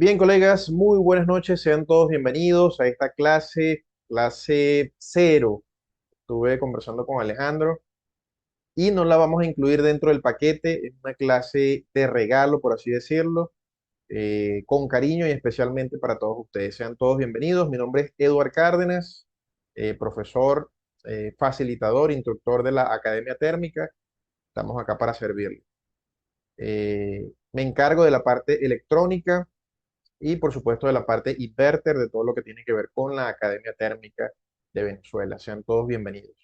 Bien, colegas, muy buenas noches. Sean todos bienvenidos a esta clase cero. Estuve conversando con Alejandro y no la vamos a incluir dentro del paquete. Es una clase de regalo, por así decirlo, con cariño y especialmente para todos ustedes. Sean todos bienvenidos. Mi nombre es Eduard Cárdenas, profesor, facilitador, instructor de la Academia Térmica. Estamos acá para servirle. Me encargo de la parte electrónica y por supuesto de la parte inverter de todo lo que tiene que ver con la Academia Térmica de Venezuela. Sean todos bienvenidos.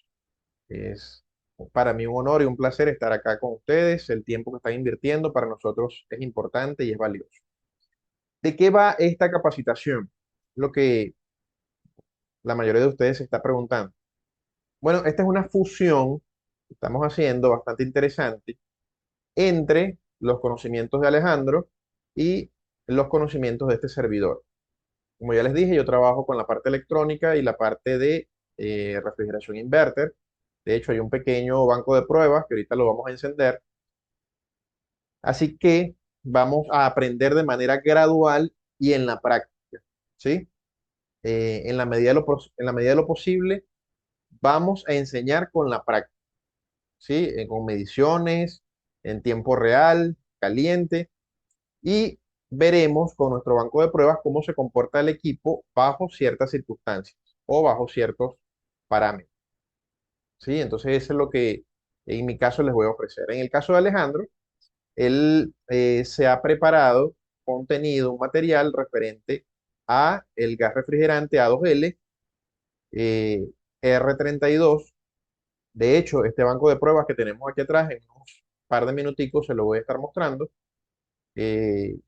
Es para mí un honor y un placer estar acá con ustedes. El tiempo que están invirtiendo para nosotros es importante y es valioso. ¿De qué va esta capacitación? Lo que la mayoría de ustedes se está preguntando. Bueno, esta es una fusión que estamos haciendo bastante interesante entre los conocimientos de Alejandro y los conocimientos de este servidor. Como ya les dije, yo trabajo con la parte electrónica y la parte de refrigeración inverter. De hecho, hay un pequeño banco de pruebas que ahorita lo vamos a encender. Así que vamos a aprender de manera gradual y en la práctica, ¿sí? En la medida en la medida de lo posible, vamos a enseñar con la práctica, ¿sí? Con mediciones, en tiempo real, caliente, y veremos con nuestro banco de pruebas cómo se comporta el equipo bajo ciertas circunstancias o bajo ciertos parámetros. ¿Sí? Entonces, eso es lo que en mi caso les voy a ofrecer. En el caso de Alejandro, él se ha preparado contenido, un material referente a el gas refrigerante A2L R32. De hecho, este banco de pruebas que tenemos aquí atrás, en unos par de minuticos se lo voy a estar mostrando,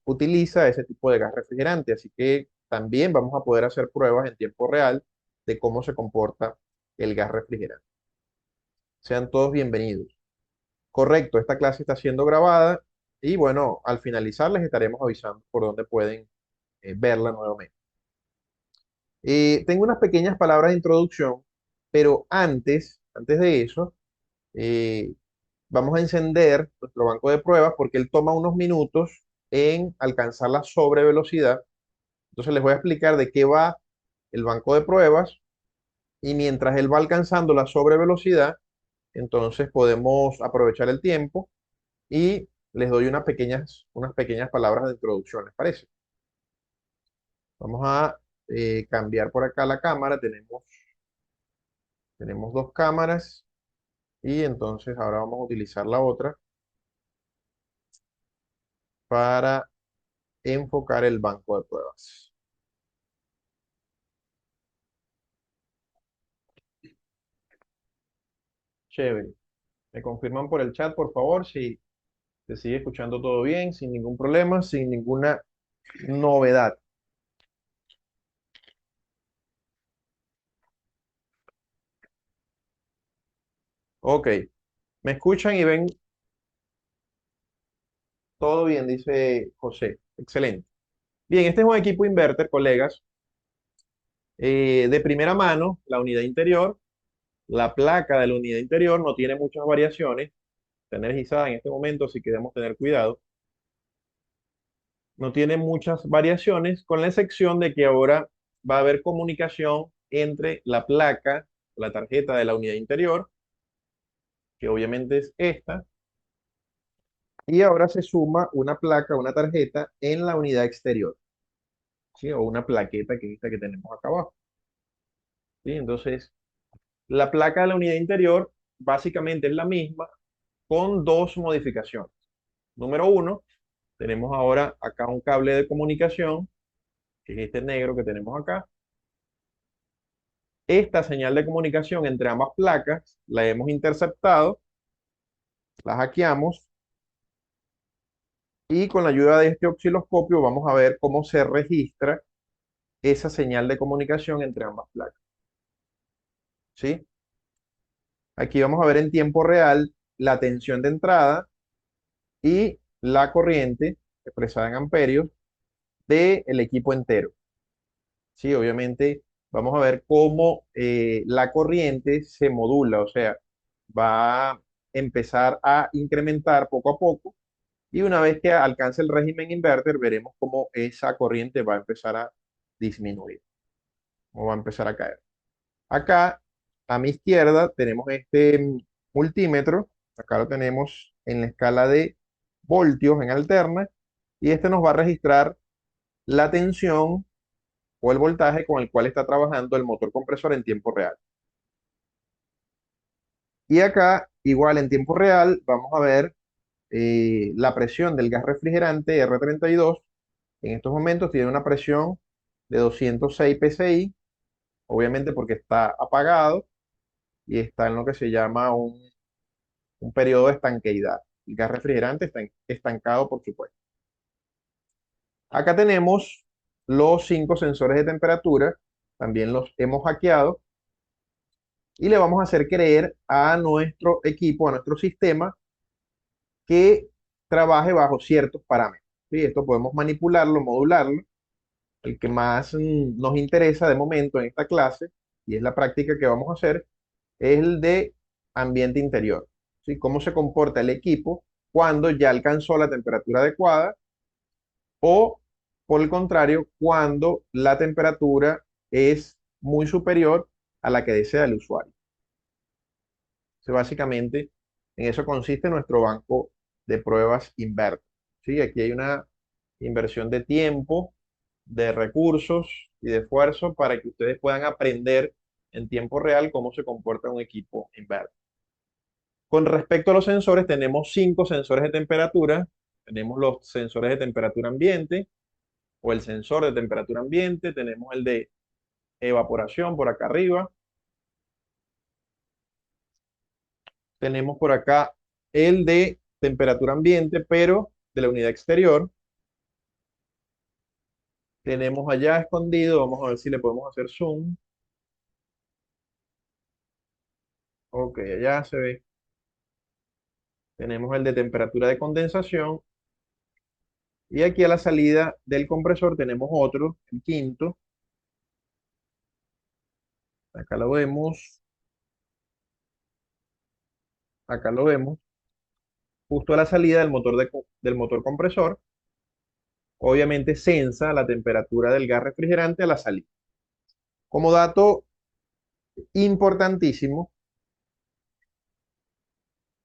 utiliza ese tipo de gas refrigerante. Así que también vamos a poder hacer pruebas en tiempo real de cómo se comporta el gas refrigerante. Sean todos bienvenidos. Correcto, esta clase está siendo grabada y bueno, al finalizar les estaremos avisando por dónde pueden verla nuevamente. Tengo unas pequeñas palabras de introducción, pero antes de eso, eh, vamos a encender nuestro banco de pruebas porque él toma unos minutos en alcanzar la sobrevelocidad. Entonces les voy a explicar de qué va el banco de pruebas y mientras él va alcanzando la sobrevelocidad, entonces podemos aprovechar el tiempo y les doy unas pequeñas palabras de introducción, ¿les parece? Vamos a cambiar por acá la cámara, tenemos dos cámaras y entonces ahora vamos a utilizar la otra para enfocar el banco de pruebas. Chévere. Me confirman por el chat, por favor, si se sigue escuchando todo bien, sin ningún problema, sin ninguna novedad. Ok, me escuchan y ven todo bien, dice José. Excelente. Bien, este es un equipo inverter, colegas, de primera mano, la unidad interior. La placa de la unidad interior no tiene muchas variaciones. Está energizada en este momento, así que debemos tener cuidado. No tiene muchas variaciones, con la excepción de que ahora va a haber comunicación entre la placa, la tarjeta de la unidad interior, que obviamente es esta, y ahora se suma una placa, una tarjeta en la unidad exterior, ¿sí? O una plaqueta que es esta que tenemos acá abajo, ¿sí? Entonces, la placa de la unidad interior básicamente es la misma con dos modificaciones. Número uno, tenemos ahora acá un cable de comunicación, que es este negro que tenemos acá. Esta señal de comunicación entre ambas placas la hemos interceptado, la hackeamos y con la ayuda de este osciloscopio vamos a ver cómo se registra esa señal de comunicación entre ambas placas, ¿sí? Aquí vamos a ver en tiempo real la tensión de entrada y la corriente expresada en amperios del equipo entero. Sí, obviamente vamos a ver cómo la corriente se modula, o sea, va a empezar a incrementar poco a poco Y una vez que alcance el régimen inverter, veremos cómo esa corriente va a empezar a disminuir o va a empezar a caer. Acá a mi izquierda tenemos este multímetro. Acá lo tenemos en la escala de voltios en alterna. Y este nos va a registrar la tensión o el voltaje con el cual está trabajando el motor compresor en tiempo real. Y acá, igual en tiempo real, vamos a ver la presión del gas refrigerante R32. En estos momentos tiene una presión de 206 psi, obviamente porque está apagado y está en lo que se llama un periodo de estanqueidad. El gas refrigerante está estancado, por supuesto. Acá tenemos los 5 sensores de temperatura, también los hemos hackeado y le vamos a hacer creer a nuestro equipo, a nuestro sistema, que trabaje bajo ciertos parámetros. ¿Sí? Esto podemos manipularlo, modularlo. El que más nos interesa de momento en esta clase, y es la práctica que vamos a hacer, es el de ambiente interior. ¿Sí? Cómo se comporta el equipo cuando ya alcanzó la temperatura adecuada o, por el contrario, cuando la temperatura es muy superior a la que desea el usuario. Básicamente, en eso consiste nuestro banco de pruebas Inverter. ¿Sí? Aquí hay una inversión de tiempo, de recursos y de esfuerzo para que ustedes puedan aprender en tiempo real cómo se comporta un equipo Inverter. Con respecto a los sensores, tenemos 5 sensores de temperatura. Tenemos los sensores de temperatura ambiente o el sensor de temperatura ambiente. Tenemos el de evaporación por acá arriba. Tenemos por acá el de temperatura ambiente, pero de la unidad exterior. Tenemos allá escondido, vamos a ver si le podemos hacer zoom. Ok, allá se ve. Tenemos el de temperatura de condensación. Y aquí a la salida del compresor tenemos otro, el quinto. Acá lo vemos, acá lo vemos. Justo a la salida del motor, del motor compresor. Obviamente sensa la temperatura del gas refrigerante a la salida. Como dato importantísimo,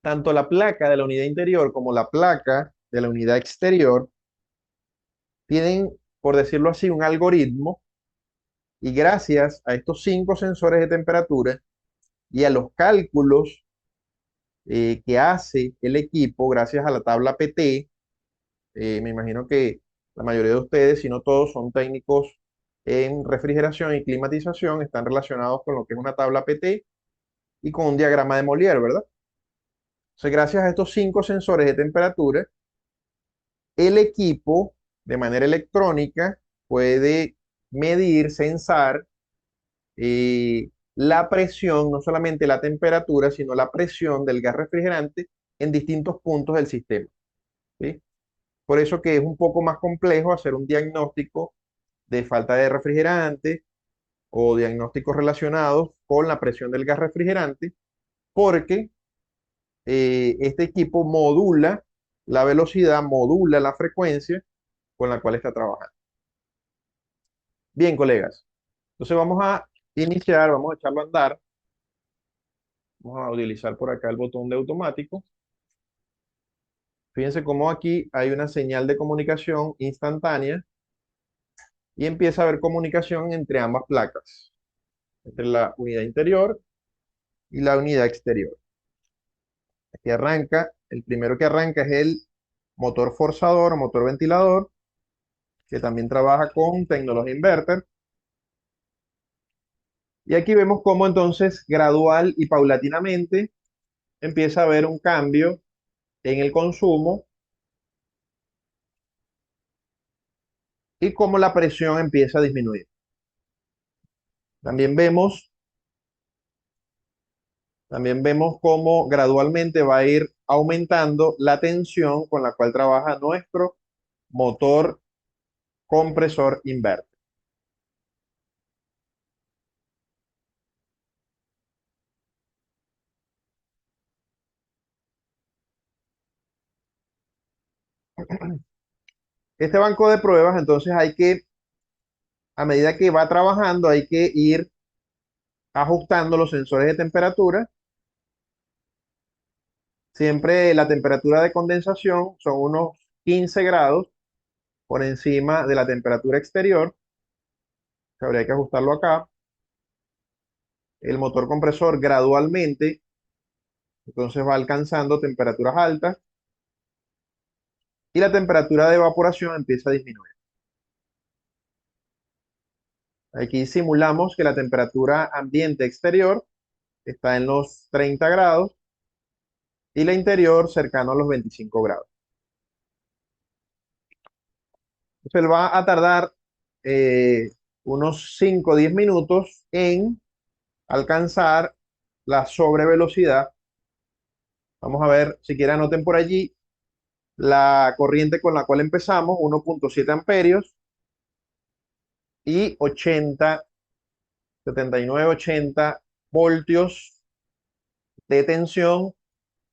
tanto la placa de la unidad interior como la placa de la unidad exterior tienen, por decirlo así, un algoritmo y gracias a estos 5 sensores de temperatura y a los cálculos que hace el equipo, gracias a la tabla PT, me imagino que la mayoría de ustedes, si no todos, son técnicos en refrigeración y climatización, están relacionados con lo que es una tabla PT y con un diagrama de Molière, ¿verdad? Entonces, gracias a estos 5 sensores de temperatura, el equipo de manera electrónica puede medir, sensar la presión, no solamente la temperatura, sino la presión del gas refrigerante en distintos puntos del sistema. ¿Sí? Por eso que es un poco más complejo hacer un diagnóstico de falta de refrigerante o diagnósticos relacionados con la presión del gas refrigerante, porque este equipo modula la velocidad, modula la frecuencia con la cual está trabajando. Bien, colegas. Entonces vamos a iniciar, vamos a echarlo a andar. Vamos a utilizar por acá el botón de automático. Fíjense cómo aquí hay una señal de comunicación instantánea y empieza a haber comunicación entre ambas placas, entre la unidad interior y la unidad exterior. Aquí arranca, el primero que arranca es el motor forzador o motor ventilador, que también trabaja con tecnología inverter. Y aquí vemos cómo entonces gradual y paulatinamente empieza a haber un cambio en el consumo y cómo la presión empieza a disminuir. También vemos, también vemos cómo gradualmente va a ir aumentando la tensión con la cual trabaja nuestro motor compresor inverter. Este banco de pruebas, entonces hay que, a medida que va trabajando, hay que ir ajustando los sensores de temperatura. Siempre la temperatura de condensación son unos 15 grados por encima de la temperatura exterior. Habría que ajustarlo acá. El motor compresor gradualmente, entonces va alcanzando temperaturas altas y la temperatura de evaporación empieza a disminuir. Aquí simulamos que la temperatura ambiente exterior está en los 30 grados y la interior cercano a los 25 grados. Entonces él va a tardar eh, unos 5 o 10 minutos en alcanzar la sobrevelocidad. Vamos a ver, si quieren anoten por allí la corriente con la cual empezamos, 1,7 amperios y 80, 79, 80 voltios de tensión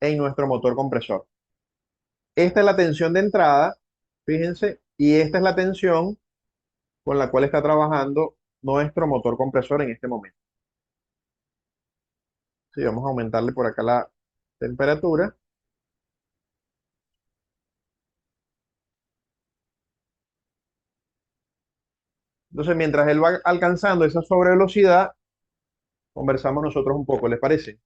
en nuestro motor compresor. Esta es la tensión de entrada, fíjense, y esta es la tensión con la cual está trabajando nuestro motor compresor en este momento. Sí, vamos a aumentarle por acá la temperatura. Entonces, mientras él va alcanzando esa sobrevelocidad, conversamos nosotros un poco, ¿les parece?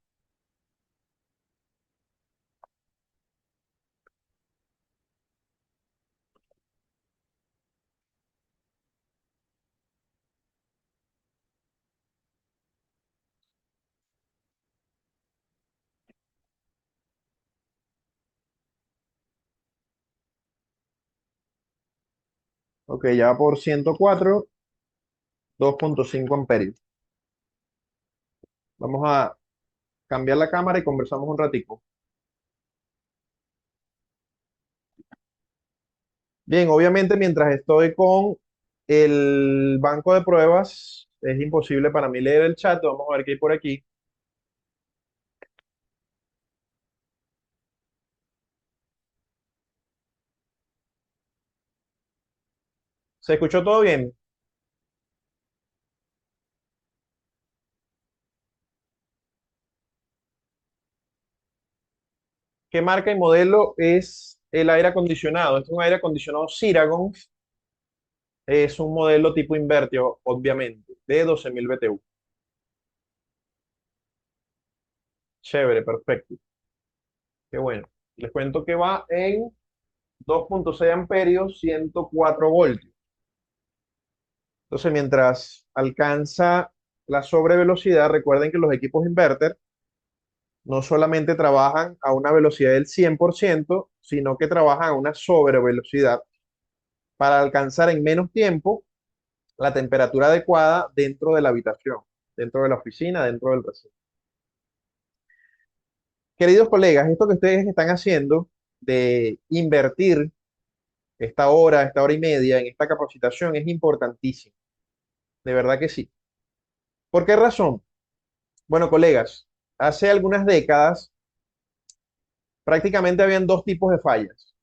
Ok, ya va por 104, 2,5 amperios. Vamos a cambiar la cámara y conversamos un ratico. Bien, obviamente mientras estoy con el banco de pruebas, es imposible para mí leer el chat. Vamos a ver qué hay por aquí. ¿Se escuchó todo bien? ¿Qué marca y modelo es el aire acondicionado? Este es un aire acondicionado Ciragon. Es un modelo tipo invertio, obviamente, de 12.000 BTU. Chévere, perfecto. Qué bueno. Les cuento que va en 2,6 amperios, 104 voltios. Entonces, mientras alcanza la sobrevelocidad, recuerden que los equipos inverter no solamente trabajan a una velocidad del 100%, sino que trabajan a una sobrevelocidad para alcanzar en menos tiempo la temperatura adecuada dentro de la habitación, dentro de la oficina, dentro del recinto. Queridos colegas, esto que ustedes están haciendo de invertir esta hora y media en esta capacitación es importantísimo, de verdad que sí. ¿Por qué razón? Bueno, colegas, hace algunas décadas prácticamente habían dos tipos de fallas.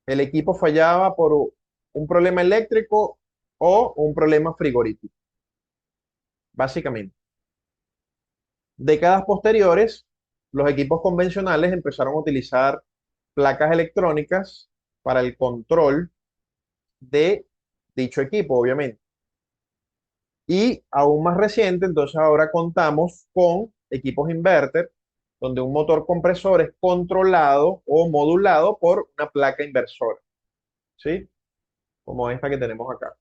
El equipo fallaba por un problema eléctrico o un problema frigorífico, básicamente. Décadas posteriores, los equipos convencionales empezaron a utilizar placas electrónicas para el control de dicho equipo, obviamente. Y aún más reciente, entonces ahora contamos con equipos inverter, donde un motor compresor es controlado o modulado por una placa inversora, ¿sí? Como esta que tenemos acá.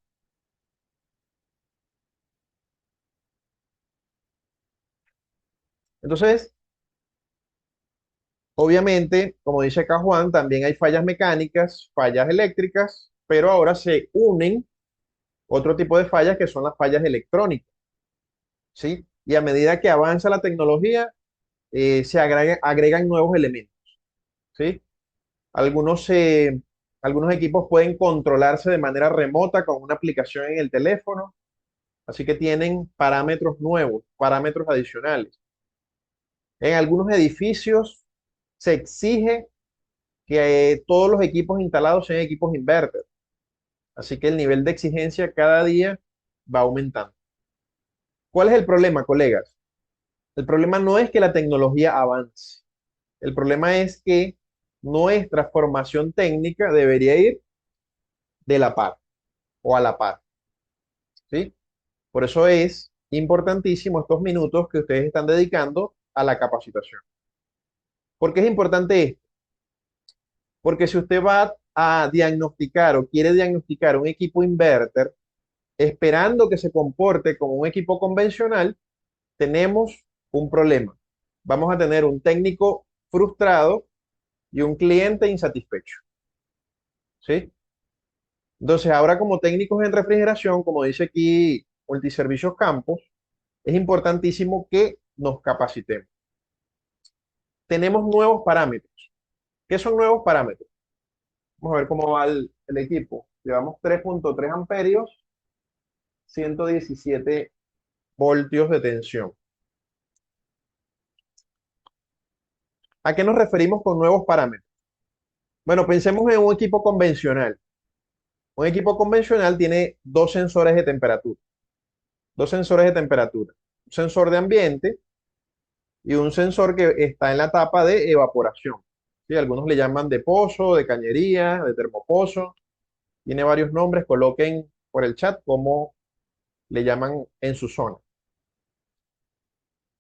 Entonces, obviamente, como dice acá Juan, también hay fallas mecánicas, fallas eléctricas, pero ahora se unen otro tipo de fallas que son las fallas electrónicas, ¿sí? Y a medida que avanza la tecnología, agregan nuevos elementos, ¿sí? Algunos, algunos equipos pueden controlarse de manera remota con una aplicación en el teléfono, así que tienen parámetros nuevos, parámetros adicionales. En algunos edificios se exige que todos los equipos instalados sean equipos inverter. Así que el nivel de exigencia cada día va aumentando. ¿Cuál es el problema, colegas? El problema no es que la tecnología avance. El problema es que nuestra formación técnica debería ir de la par o a la par, ¿sí? Por eso es importantísimo estos minutos que ustedes están dedicando a la capacitación. ¿Por qué es importante esto? Porque si usted va a diagnosticar o quiere diagnosticar un equipo inverter esperando que se comporte como un equipo convencional, tenemos un problema. Vamos a tener un técnico frustrado y un cliente insatisfecho, ¿sí? Entonces, ahora como técnicos en refrigeración, como dice aquí Multiservicios Campos, es importantísimo que nos capacitemos. Tenemos nuevos parámetros. ¿Qué son nuevos parámetros? Vamos a ver cómo va el equipo. Llevamos 3.3 amperios, 117 voltios de tensión. ¿A qué nos referimos con nuevos parámetros? Bueno, pensemos en un equipo convencional. Un equipo convencional tiene dos sensores de temperatura. Dos sensores de temperatura. Un sensor de ambiente y un sensor que está en la etapa de evaporación. ¿Sí? Algunos le llaman de pozo, de cañería, de termopozo. Tiene varios nombres. Coloquen por el chat cómo le llaman en su zona.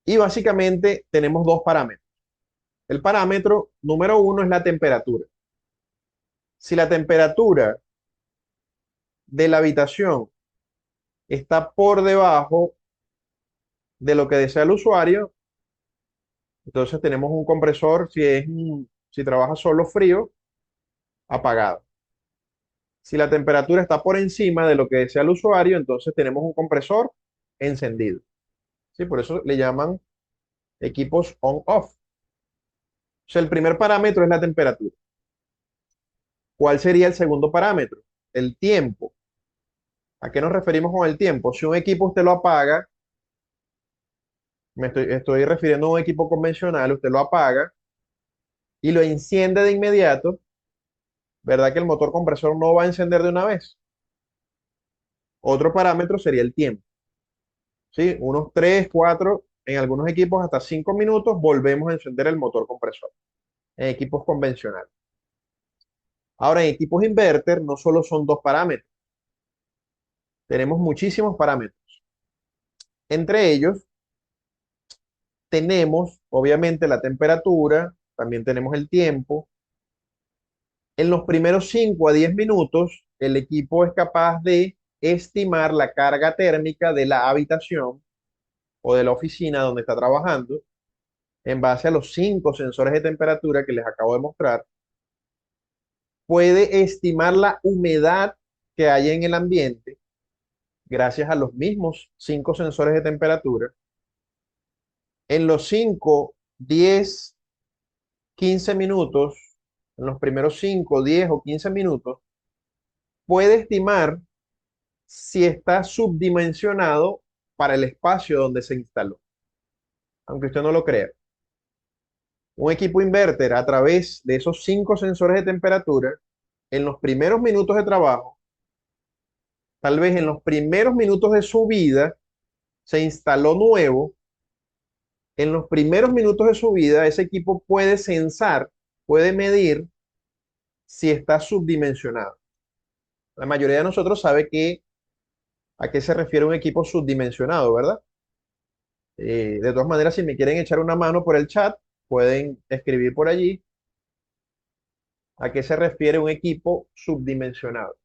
Y básicamente tenemos dos parámetros. El parámetro número uno es la temperatura. Si la temperatura de la habitación está por debajo de lo que desea el usuario, entonces tenemos un compresor, si trabaja solo frío, apagado. Si la temperatura está por encima de lo que desea el usuario, entonces tenemos un compresor encendido. ¿Sí? Por eso le llaman equipos on-off. O sea, el primer parámetro es la temperatura. ¿Cuál sería el segundo parámetro? El tiempo. ¿A qué nos referimos con el tiempo? Si un equipo usted lo apaga, estoy refiriendo a un equipo convencional, usted lo apaga y lo enciende de inmediato, ¿verdad que el motor compresor no va a encender de una vez? Otro parámetro sería el tiempo, ¿sí? Unos 3, 4, en algunos equipos hasta 5 minutos volvemos a encender el motor compresor, en equipos convencionales. Ahora, en equipos inverter no solo son dos parámetros, tenemos muchísimos parámetros. Entre ellos tenemos, obviamente, la temperatura, también tenemos el tiempo. En los primeros 5 a 10 minutos, el equipo es capaz de estimar la carga térmica de la habitación o de la oficina donde está trabajando en base a los 5 sensores de temperatura que les acabo de mostrar. Puede estimar la humedad que hay en el ambiente gracias a los mismos 5 sensores de temperatura. En los 5, 10, 15 minutos, en los primeros 5, 10 o 15 minutos, puede estimar si está subdimensionado para el espacio donde se instaló, aunque usted no lo crea. Un equipo inverter a través de esos 5 sensores de temperatura, en los primeros minutos de trabajo, tal vez en los primeros minutos de su vida, se instaló nuevo. En los primeros minutos de su vida, ese equipo puede sensar, puede medir si está subdimensionado. La mayoría de nosotros sabe a qué se refiere un equipo subdimensionado, ¿verdad? De todas maneras, si me quieren echar una mano por el chat, pueden escribir por allí a qué se refiere un equipo subdimensionado.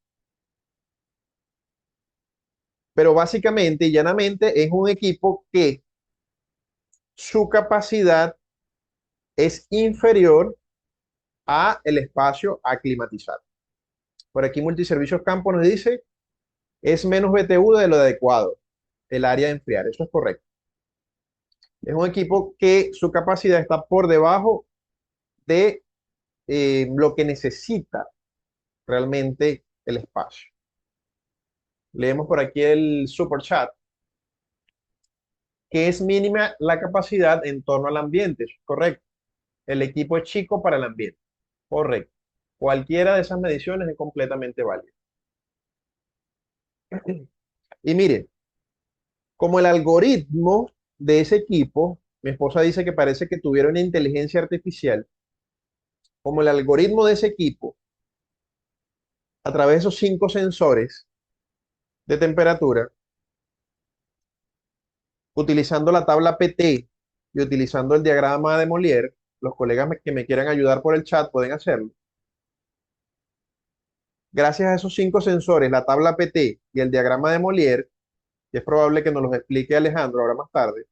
Pero básicamente y llanamente es un equipo que su capacidad es inferior a el espacio a climatizar. Por aquí Multiservicios Campo nos dice, es menos BTU de lo adecuado, el área de enfriar. Eso es correcto. Es un equipo que su capacidad está por debajo de lo que necesita realmente el espacio. Leemos por aquí el super chat, que es mínima la capacidad en torno al ambiente. Eso es correcto. El equipo es chico para el ambiente. Correcto. Cualquiera de esas mediciones es completamente válida. Y mire, como el algoritmo de ese equipo, mi esposa dice que parece que tuviera una inteligencia artificial, como el algoritmo de ese equipo, a través de esos 5 sensores de temperatura, utilizando la tabla PT y utilizando el diagrama de Molière, los colegas que me quieran ayudar por el chat pueden hacerlo. Gracias a esos 5 sensores, la tabla PT y el diagrama de Molière, que es probable que nos los explique Alejandro ahora más tarde,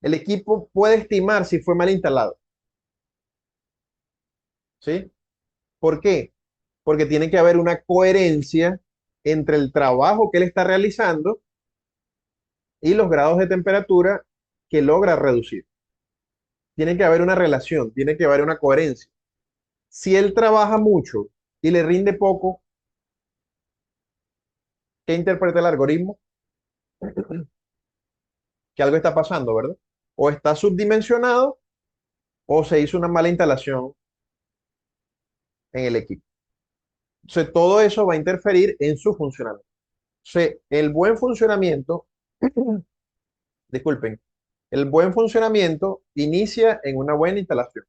el equipo puede estimar si fue mal instalado. ¿Sí? ¿Por qué? Porque tiene que haber una coherencia entre el trabajo que él está realizando y los grados de temperatura que logra reducir. Tiene que haber una relación, tiene que haber una coherencia. Si él trabaja mucho y le rinde poco, ¿qué interpreta el algoritmo? Que algo está pasando, ¿verdad? O está subdimensionado o se hizo una mala instalación en el equipo. Entonces, todo eso va a interferir en su funcionamiento. Entonces, el buen funcionamiento, disculpen, el buen funcionamiento inicia en una buena instalación,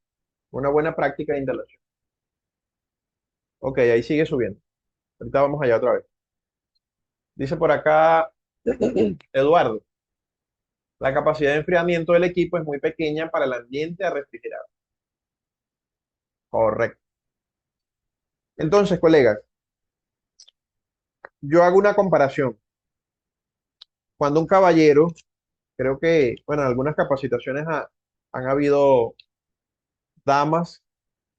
una buena práctica de instalación. Ok, ahí sigue subiendo. Ahorita vamos allá otra vez. Dice por acá Eduardo, la capacidad de enfriamiento del equipo es muy pequeña para el ambiente refrigerado. Correcto. Entonces, colegas, yo hago una comparación. Cuando un caballero, creo que, bueno, en algunas capacitaciones han habido damas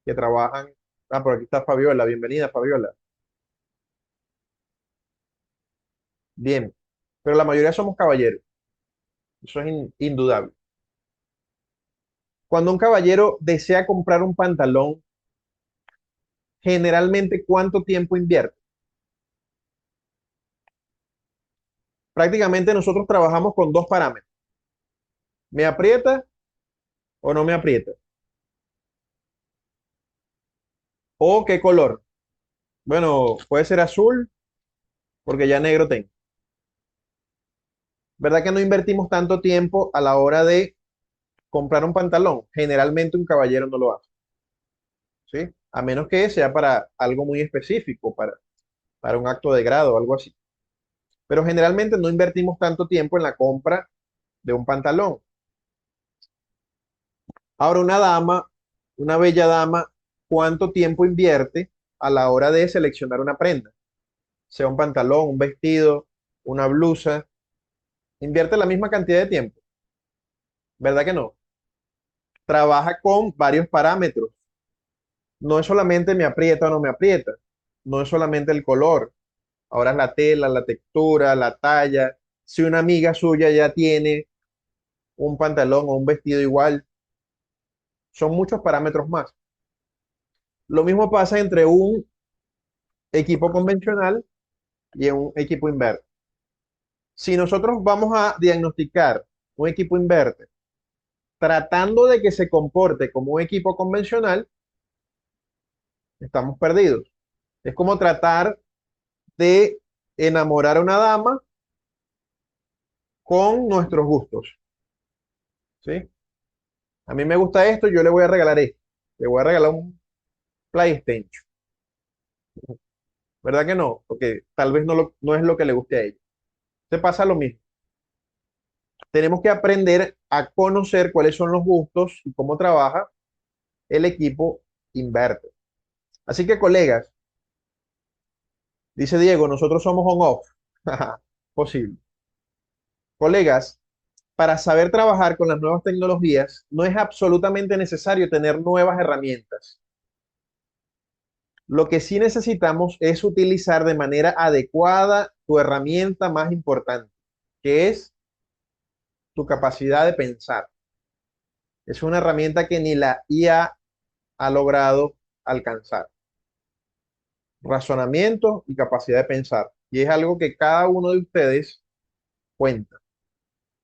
que trabajan. Ah, por aquí está Fabiola. Bienvenida, Fabiola. Bien. Pero la mayoría somos caballeros. Eso es indudable. Cuando un caballero desea comprar un pantalón, generalmente, ¿cuánto tiempo invierte? Prácticamente nosotros trabajamos con dos parámetros. ¿Me aprieta o no me aprieta? ¿O qué color? Bueno, puede ser azul porque ya negro tengo. ¿Verdad que no invertimos tanto tiempo a la hora de comprar un pantalón? Generalmente un caballero no lo hace, ¿sí? A menos que sea para algo muy específico, para un acto de grado o algo así. Pero generalmente no invertimos tanto tiempo en la compra de un pantalón. Ahora, una dama, una bella dama, ¿cuánto tiempo invierte a la hora de seleccionar una prenda? Sea un pantalón, un vestido, una blusa. Invierte la misma cantidad de tiempo, ¿verdad que no? Trabaja con varios parámetros. No es solamente me aprieta o no me aprieta, no es solamente el color, ahora es la tela, la textura, la talla. Si una amiga suya ya tiene un pantalón o un vestido igual, son muchos parámetros más. Lo mismo pasa entre un equipo convencional y un equipo inverter. Si nosotros vamos a diagnosticar un equipo inverter tratando de que se comporte como un equipo convencional, estamos perdidos. Es como tratar de enamorar a una dama con nuestros gustos, ¿sí? A mí me gusta esto, yo le voy a regalar esto. Le voy a regalar un PlayStation. ¿Verdad que no? Porque tal vez no es lo que le guste a ella. Se pasa lo mismo. Tenemos que aprender a conocer cuáles son los gustos y cómo trabaja el equipo inverter. Así que, colegas, dice Diego, nosotros somos on-off. Posible. Colegas, para saber trabajar con las nuevas tecnologías, no es absolutamente necesario tener nuevas herramientas. Lo que sí necesitamos es utilizar de manera adecuada tu herramienta más importante, que es tu capacidad de pensar. Es una herramienta que ni la IA ha logrado alcanzar. Razonamiento y capacidad de pensar. Y es algo que cada uno de ustedes cuenta.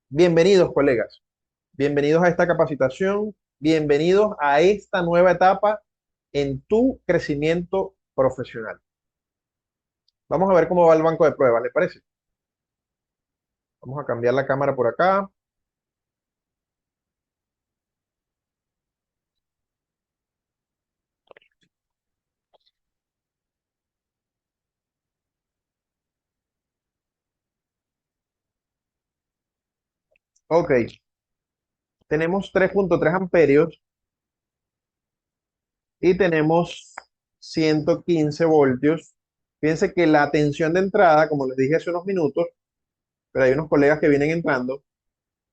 Bienvenidos, colegas. Bienvenidos a esta capacitación. Bienvenidos a esta nueva etapa en tu crecimiento profesional. Vamos a ver cómo va el banco de pruebas, ¿le parece? Vamos a cambiar la cámara por acá. Ok, tenemos 3.3 amperios y tenemos 115 voltios. Fíjense que la tensión de entrada, como les dije hace unos minutos, pero hay unos colegas que vienen entrando,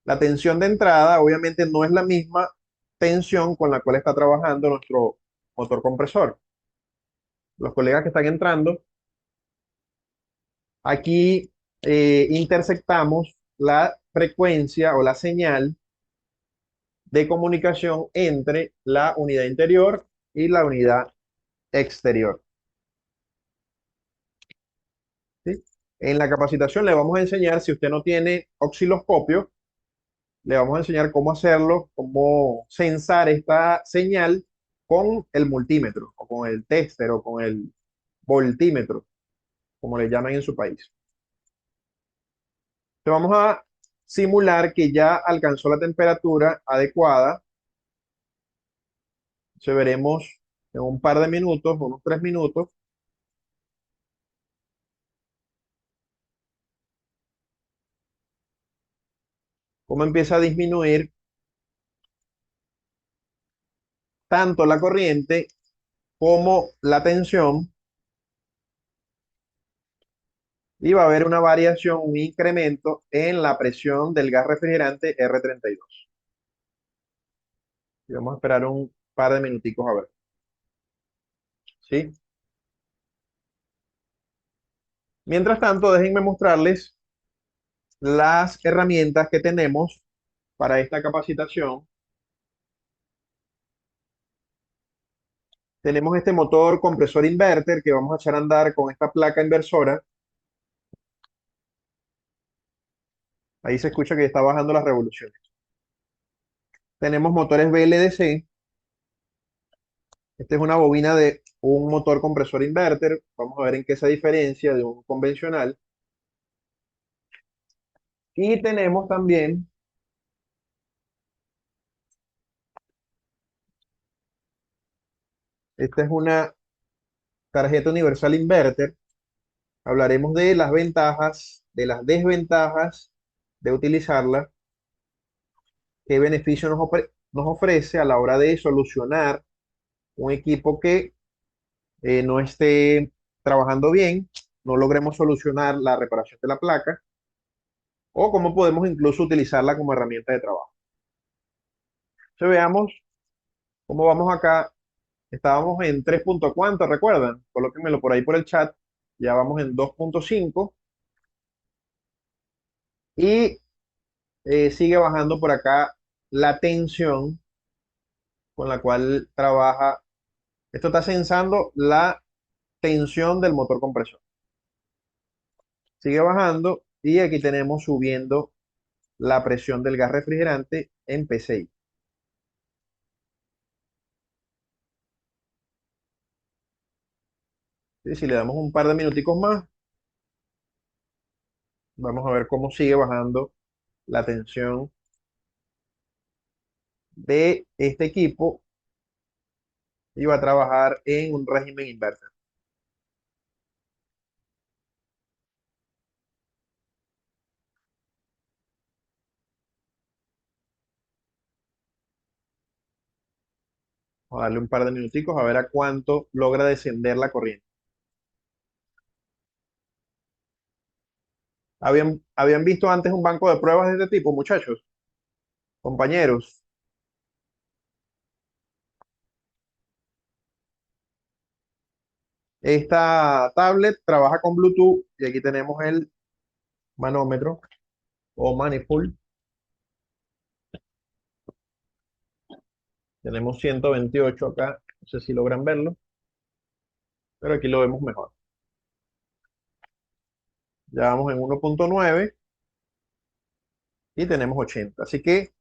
la tensión de entrada obviamente no es la misma tensión con la cual está trabajando nuestro motor compresor. Los colegas que están entrando, aquí intersectamos la frecuencia o la señal de comunicación entre la unidad interior y la unidad exterior. ¿Sí? En la capacitación le vamos a enseñar, si usted no tiene osciloscopio, le vamos a enseñar cómo hacerlo, cómo censar esta señal con el multímetro, o con el tester, o con el voltímetro, como le llaman en su país. Entonces vamos a simular que ya alcanzó la temperatura adecuada. Se veremos en un par de minutos, unos 3 minutos, cómo empieza a disminuir tanto la corriente como la tensión, y va a haber una variación, un incremento en la presión del gas refrigerante R32. Y vamos a esperar un par de minuticos a ver. ¿Sí? Mientras tanto, déjenme mostrarles las herramientas que tenemos para esta capacitación. Tenemos este motor compresor inverter que vamos a echar a andar con esta placa inversora. Ahí se escucha que está bajando las revoluciones. Tenemos motores VLDC. Esta es una bobina de un motor compresor inverter. Vamos a ver en qué se diferencia de un convencional. Y tenemos también, esta es una tarjeta universal inverter. Hablaremos de las ventajas, de las desventajas de utilizarla, qué beneficio nos ofrece a la hora de solucionar un equipo que no esté trabajando bien, no logremos solucionar la reparación de la placa, o cómo podemos incluso utilizarla como herramienta de trabajo. Entonces veamos cómo vamos acá. Estábamos en 3 punto cuánto, ¿recuerdan? Colóquenmelo por ahí por el chat. Ya vamos en 2.5 y sigue bajando por acá la tensión con la cual trabaja. Esto está censando la tensión del motor compresor. Sigue bajando y aquí tenemos subiendo la presión del gas refrigerante en PCI. ¿Sí? Si le damos un par de minuticos más, vamos a ver cómo sigue bajando la tensión de este equipo y va a trabajar en un régimen inverter. Vamos a darle un par de minuticos a ver a cuánto logra descender la corriente. ¿Habían visto antes un banco de pruebas de este tipo, muchachos? Compañeros. Esta tablet trabaja con Bluetooth y aquí tenemos el manómetro o manifold. Tenemos 128 acá, no sé si logran verlo, pero aquí lo vemos mejor. Ya vamos en 1.9 y tenemos 80. Así que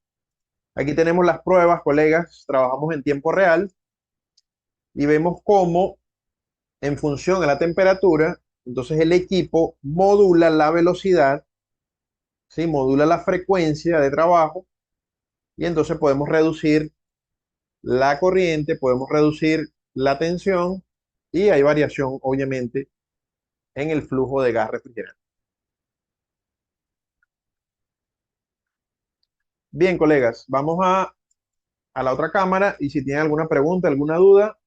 aquí tenemos las pruebas, colegas. Trabajamos en tiempo real. y vemos cómo en función a la temperatura, entonces el equipo modula la velocidad, ¿sí? Modula la frecuencia de trabajo y entonces podemos reducir la corriente, podemos reducir la tensión y hay variación, obviamente, en el flujo de gas refrigerante. Bien, colegas, vamos a la otra cámara y si tienen alguna pregunta, alguna duda,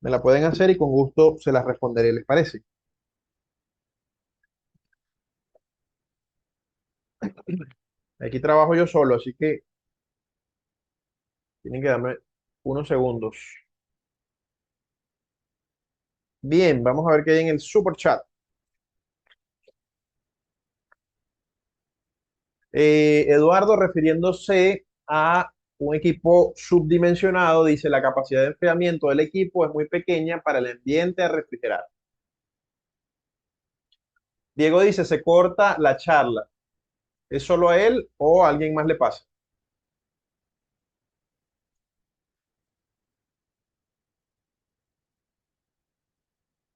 me la pueden hacer y con gusto se las responderé, ¿les parece? Aquí trabajo yo solo, así que tienen que darme unos segundos. Bien, vamos a ver qué hay en el super chat. Eduardo, refiriéndose a un equipo subdimensionado, dice la capacidad de enfriamiento del equipo es muy pequeña para el ambiente a refrigerar. Diego dice, se corta la charla. ¿Es solo a él o a alguien más le pasa?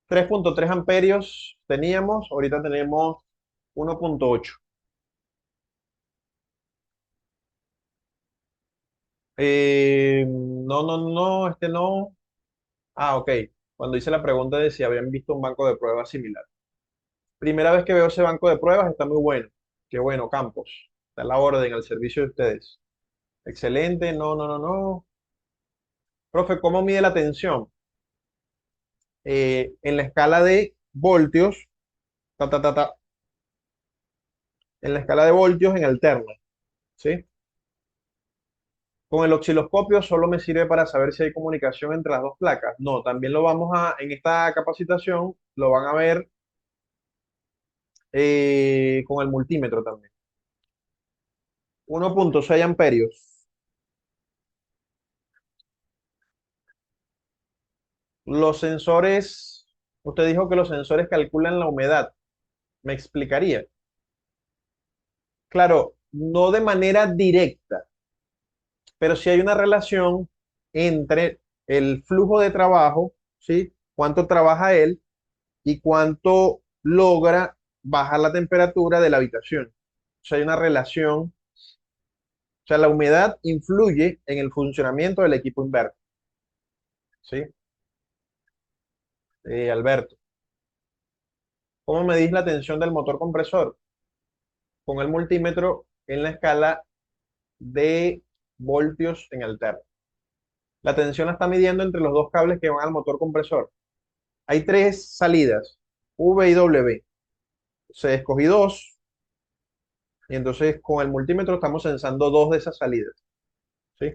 3.3 amperios teníamos, ahorita tenemos 1.8. No, no, no, este no. Ah, ok. Cuando hice la pregunta de si habían visto un banco de pruebas similar. Primera vez que veo ese banco de pruebas, está muy bueno. Qué bueno, Campos. Está a la orden, al servicio de ustedes. Excelente. No, no, no, no. Profe, ¿cómo mide la tensión? En la escala de voltios, ta, ta, ta, ta, en la escala de voltios en alterna, ¿sí? Con el osciloscopio solo me sirve para saber si hay comunicación entre las dos placas. No, también lo vamos en esta capacitación, lo van a ver con el multímetro también. 1.6 amperios. Los sensores, usted dijo que los sensores calculan la humedad. ¿Me explicaría? Claro, no de manera directa, pero sí hay una relación entre el flujo de trabajo, ¿sí? Cuánto trabaja él y cuánto logra bajar la temperatura de la habitación. O sea, hay una relación, o sea, la humedad influye en el funcionamiento del equipo inverter, ¿sí? Alberto, ¿cómo medís la tensión del motor compresor? Con el multímetro en la escala de voltios en alterno. La tensión la está midiendo entre los dos cables que van al motor compresor. Hay tres salidas, V y W. Se escogí dos y entonces con el multímetro estamos censando dos de esas salidas, ¿sí?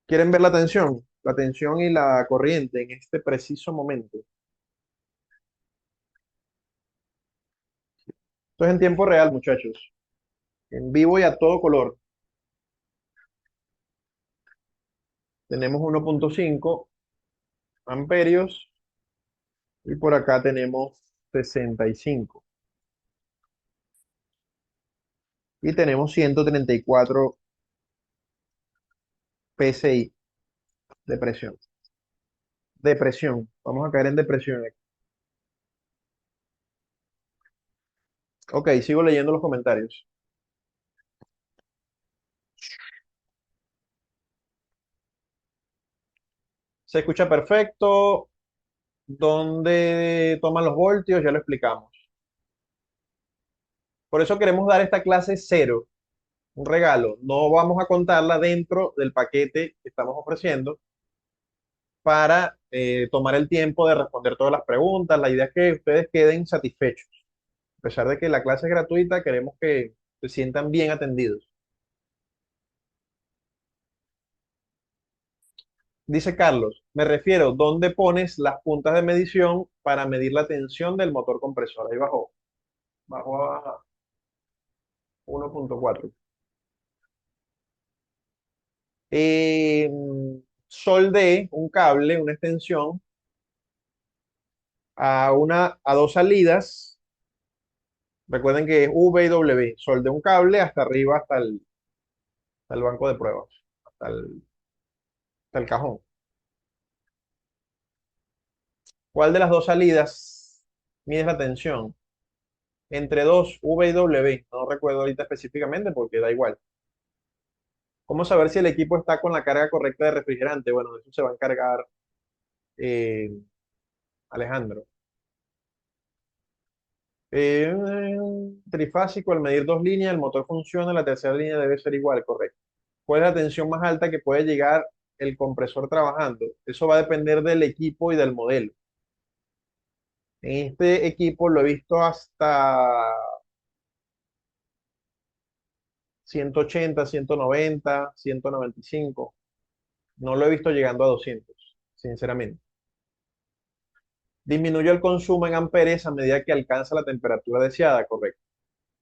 ¿Quieren ver la tensión? La tensión y la corriente en este preciso momento. Esto es en tiempo real, muchachos. En vivo y a todo color. Tenemos 1.5 amperios y por acá tenemos 65. Y tenemos 134 PSI de presión. Depresión. Vamos a caer en depresión. Ok, sigo leyendo los comentarios. Se escucha perfecto. ¿Dónde toman los voltios? Ya lo explicamos. Por eso queremos dar esta clase cero, un regalo. No vamos a contarla dentro del paquete que estamos ofreciendo para tomar el tiempo de responder todas las preguntas. La idea es que ustedes queden satisfechos. A pesar de que la clase es gratuita, queremos que se sientan bien atendidos. Dice Carlos, me refiero, ¿dónde pones las puntas de medición para medir la tensión del motor compresor? Ahí bajó, bajó a 1.4. Eh, Soldé un cable, una extensión, a dos salidas. Recuerden que es V y W. Soldé un cable hasta arriba, hasta el banco de pruebas. Hasta el- Está el cajón. ¿Cuál de las dos salidas mides la tensión? Entre dos V y W. No recuerdo ahorita específicamente porque da igual. ¿Cómo saber si el equipo está con la carga correcta de refrigerante? Bueno, de eso se va a encargar eh, Alejandro. Eh, Trifásico, al medir dos líneas, el motor funciona, la tercera línea debe ser igual, correcto. ¿Cuál es la tensión más alta que puede llegar el compresor trabajando? Eso va a depender del equipo y del modelo. En este equipo lo he visto hasta 180, 190, 195. No lo he visto llegando a 200, sinceramente. Disminuye el consumo en amperes a medida que alcanza la temperatura deseada, correcto.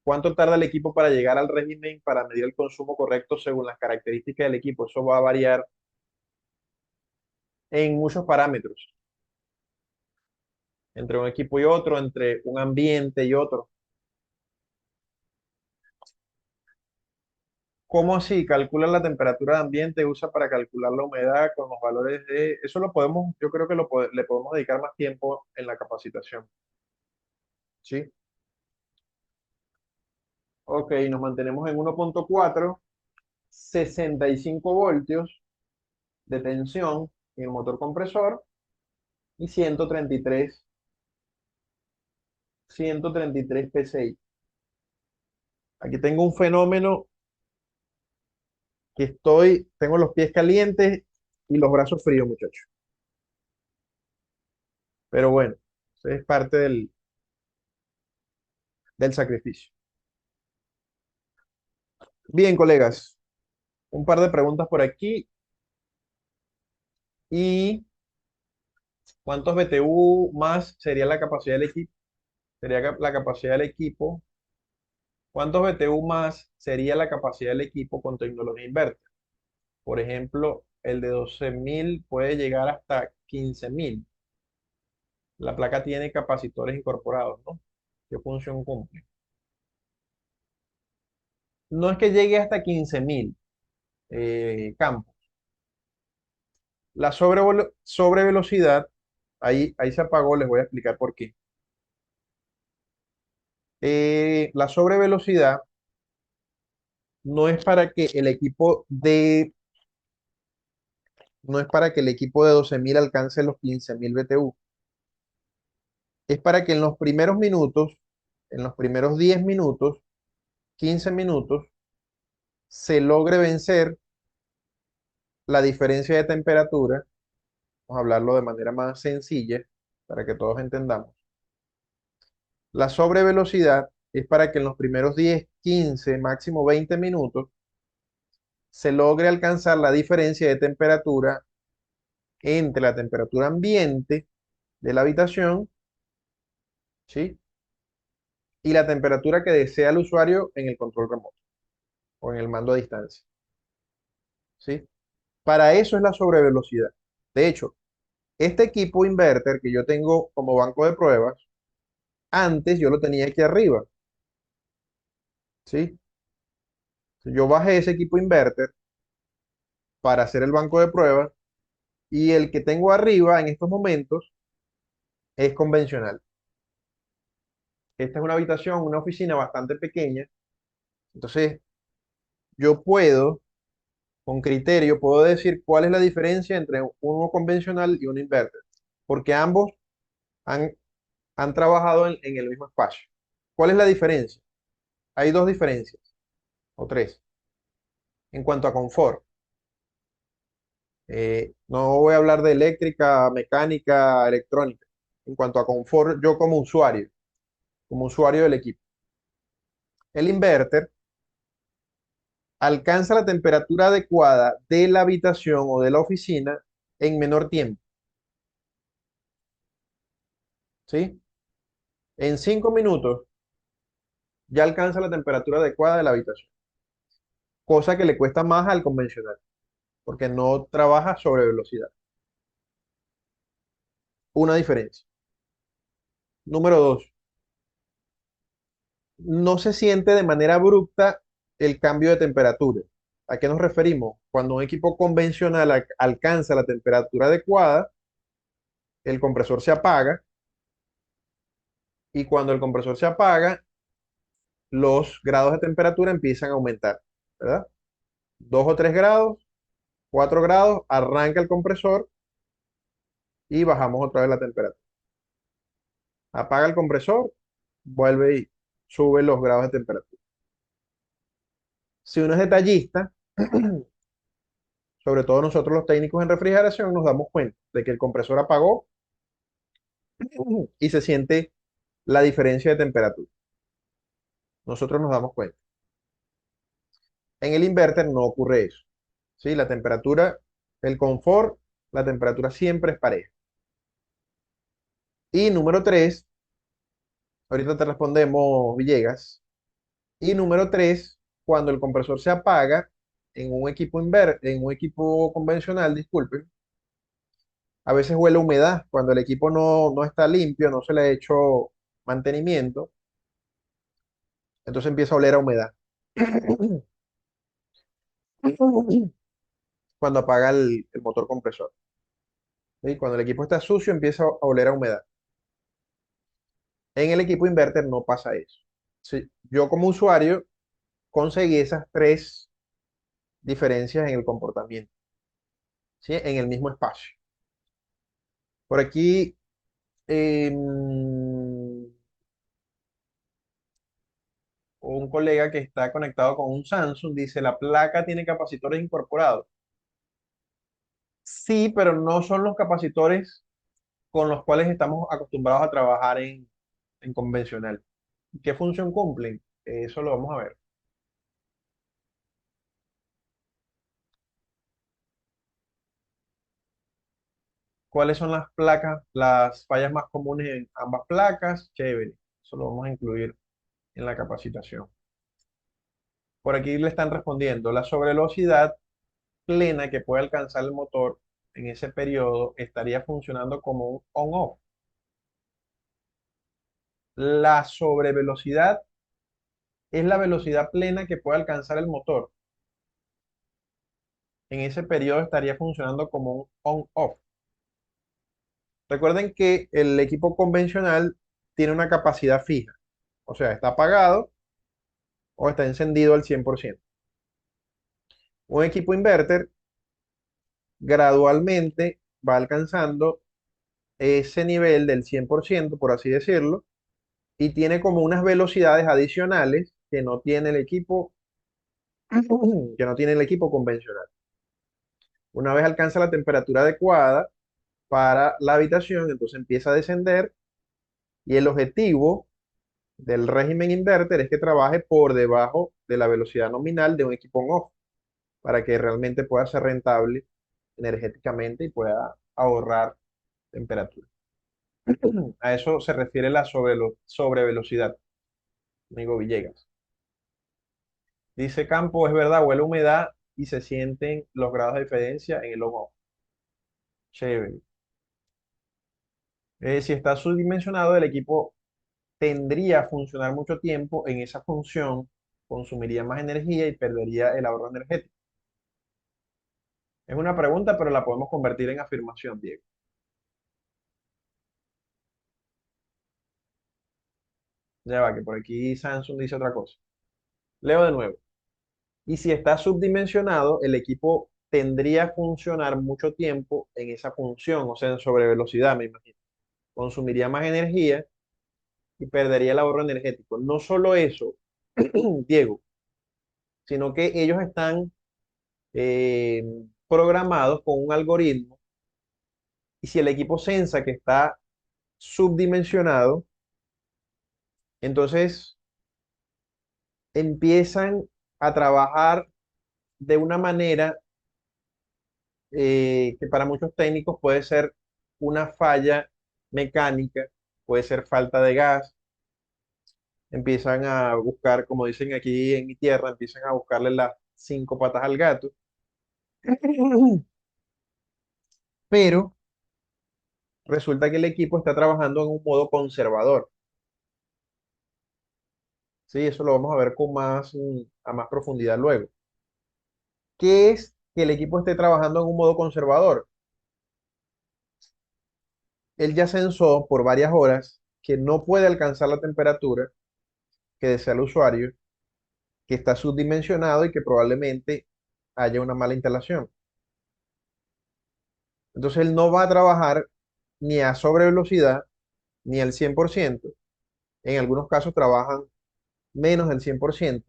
¿Cuánto tarda el equipo para llegar al régimen para medir el consumo correcto según las características del equipo? Eso va a variar en muchos parámetros, entre un equipo y otro, entre un ambiente y otro. ¿Cómo así? Calcula la temperatura de ambiente, usa para calcular la humedad con los valores de... Eso lo podemos, yo creo que le podemos dedicar más tiempo en la capacitación. ¿Sí? Ok, nos mantenemos en 1.4, 65 voltios de tensión en el motor compresor y 133 PSI. Aquí tengo un fenómeno que tengo los pies calientes y los brazos fríos, muchachos. Pero bueno, eso es parte del sacrificio. Bien, colegas, un par de preguntas por aquí. ¿Y cuántos BTU más sería la capacidad del equipo? Sería la capacidad del equipo. ¿Cuántos BTU más sería la capacidad del equipo con tecnología inverter? Por ejemplo, el de 12.000 puede llegar hasta 15.000. La placa tiene capacitores incorporados, ¿no? ¿Qué función cumple? No es que llegue hasta 15.000 campos. La sobrevelocidad, ahí se apagó, les voy a explicar por qué. La sobrevelocidad no es para que el equipo no es para que el equipo de 12.000 alcance los 15.000 BTU. Es para que en los primeros minutos, en los primeros 10 minutos, 15 minutos, se logre vencer la diferencia de temperatura. Vamos a hablarlo de manera más sencilla para que todos entendamos. La sobrevelocidad es para que en los primeros 10, 15, máximo 20 minutos se logre alcanzar la diferencia de temperatura entre la temperatura ambiente de la habitación, ¿sí? Y la temperatura que desea el usuario en el control remoto o en el mando a distancia, ¿sí? Para eso es la sobrevelocidad. De hecho, este equipo inverter que yo tengo como banco de pruebas, antes yo lo tenía aquí arriba, ¿sí? Yo bajé ese equipo inverter para hacer el banco de pruebas y el que tengo arriba en estos momentos es convencional. Esta es una habitación, una oficina bastante pequeña, entonces yo puedo, con criterio, puedo decir cuál es la diferencia entre uno convencional y un inverter, porque ambos han, han trabajado en el mismo espacio. ¿Cuál es la diferencia? Hay dos diferencias, o tres, en cuanto a confort. No voy a hablar de eléctrica, mecánica, electrónica. En cuanto a confort, yo como usuario del equipo. El inverter alcanza la temperatura adecuada de la habitación o de la oficina en menor tiempo, ¿sí? En 5 minutos ya alcanza la temperatura adecuada de la habitación, cosa que le cuesta más al convencional, porque no trabaja sobre velocidad. Una diferencia. Número dos, no se siente de manera abrupta el cambio de temperatura. ¿A qué nos referimos? Cuando un equipo convencional alcanza la temperatura adecuada, el compresor se apaga y cuando el compresor se apaga, los grados de temperatura empiezan a aumentar, ¿verdad? 2 o 3 grados, 4 grados, arranca el compresor y bajamos otra vez la temperatura. Apaga el compresor, vuelve y sube los grados de temperatura. Si uno es detallista, sobre todo nosotros los técnicos en refrigeración, nos damos cuenta de que el compresor apagó y se siente la diferencia de temperatura. Nosotros nos damos cuenta. En el inverter no ocurre eso. ¿Sí? La temperatura, el confort, la temperatura siempre es pareja. Y número tres, ahorita te respondemos, Villegas. Y número tres, cuando el compresor se apaga en un equipo convencional, disculpen, a veces huele a humedad. Cuando el equipo no está limpio, no se le ha hecho mantenimiento, entonces empieza a oler a humedad. Cuando apaga el motor compresor. ¿Sí? Cuando el equipo está sucio, empieza a oler a humedad. En el equipo inverter no pasa eso. Sí, yo como usuario conseguí esas tres diferencias en el comportamiento, ¿sí? En el mismo espacio. Por aquí, un colega que está conectado con un Samsung dice, la placa tiene capacitores incorporados. Sí, pero no son los capacitores con los cuales estamos acostumbrados a trabajar en convencional. ¿Qué función cumplen? Eso lo vamos a ver. ¿Cuáles son las placas, las fallas más comunes en ambas placas? Chévere. Eso lo vamos a incluir en la capacitación. Por aquí le están respondiendo, la sobrevelocidad plena que puede alcanzar el motor en ese periodo estaría funcionando como un on-off. La sobrevelocidad es la velocidad plena que puede alcanzar el motor. En ese periodo estaría funcionando como un on-off. Recuerden que el equipo convencional tiene una capacidad fija, o sea, está apagado o está encendido al 100%. Un equipo inverter gradualmente va alcanzando ese nivel del 100%, por así decirlo, y tiene como unas velocidades adicionales que no tiene el equipo, que no tiene el equipo convencional. Una vez alcanza la temperatura adecuada para la habitación, entonces empieza a descender y el objetivo del régimen inverter es que trabaje por debajo de la velocidad nominal de un equipo on-off para que realmente pueda ser rentable energéticamente y pueda ahorrar temperatura. A eso se refiere la sobrevelocidad, amigo Villegas. Dice Campo, es verdad, huele a humedad y se sienten los grados de diferencia en el ojo. Chévere. Si está subdimensionado, el equipo tendría a funcionar mucho tiempo en esa función, consumiría más energía y perdería el ahorro energético. Es una pregunta, pero la podemos convertir en afirmación, Diego. Ya va, que por aquí Samsung dice otra cosa. Leo de nuevo. Y si está subdimensionado, el equipo tendría a funcionar mucho tiempo en esa función, o sea, en sobrevelocidad, me imagino. Consumiría más energía y perdería el ahorro energético. No solo eso, Diego, sino que ellos están eh, programados con un algoritmo y si el equipo sensa que está subdimensionado, entonces empiezan a trabajar de una manera que para muchos técnicos puede ser una falla mecánica, puede ser falta de gas. Empiezan a buscar, como dicen aquí en mi tierra, empiezan a buscarle las 5 patas al gato. Pero resulta que el equipo está trabajando en un modo conservador. Sí, eso lo vamos a ver con más, a más profundidad luego. ¿Qué es que el equipo esté trabajando en un modo conservador? Él ya sensó por varias horas que no puede alcanzar la temperatura que desea el usuario, que está subdimensionado y que probablemente haya una mala instalación. Entonces él no va a trabajar ni a sobre velocidad ni al 100%. En algunos casos trabajan menos del 100%,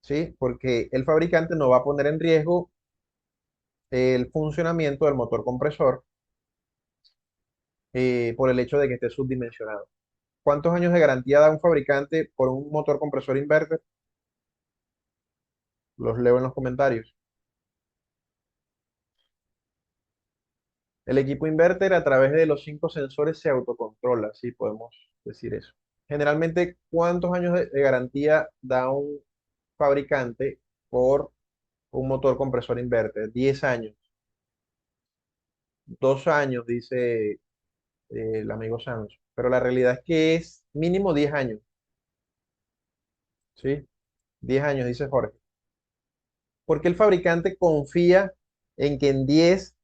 ¿sí? Porque el fabricante no va a poner en riesgo el funcionamiento del motor compresor por el hecho de que esté subdimensionado. ¿Cuántos años de garantía da un fabricante por un motor compresor inverter? Los leo en los comentarios. El equipo inverter a través de los 5 sensores se autocontrola, sí, podemos decir eso. Generalmente, ¿cuántos años de garantía da un fabricante por un motor compresor inverter? 10 años. 2 años, dice el amigo Sancho. Pero la realidad es que es mínimo 10 años, ¿sí? 10 años, dice Jorge. Porque el fabricante confía en que en 10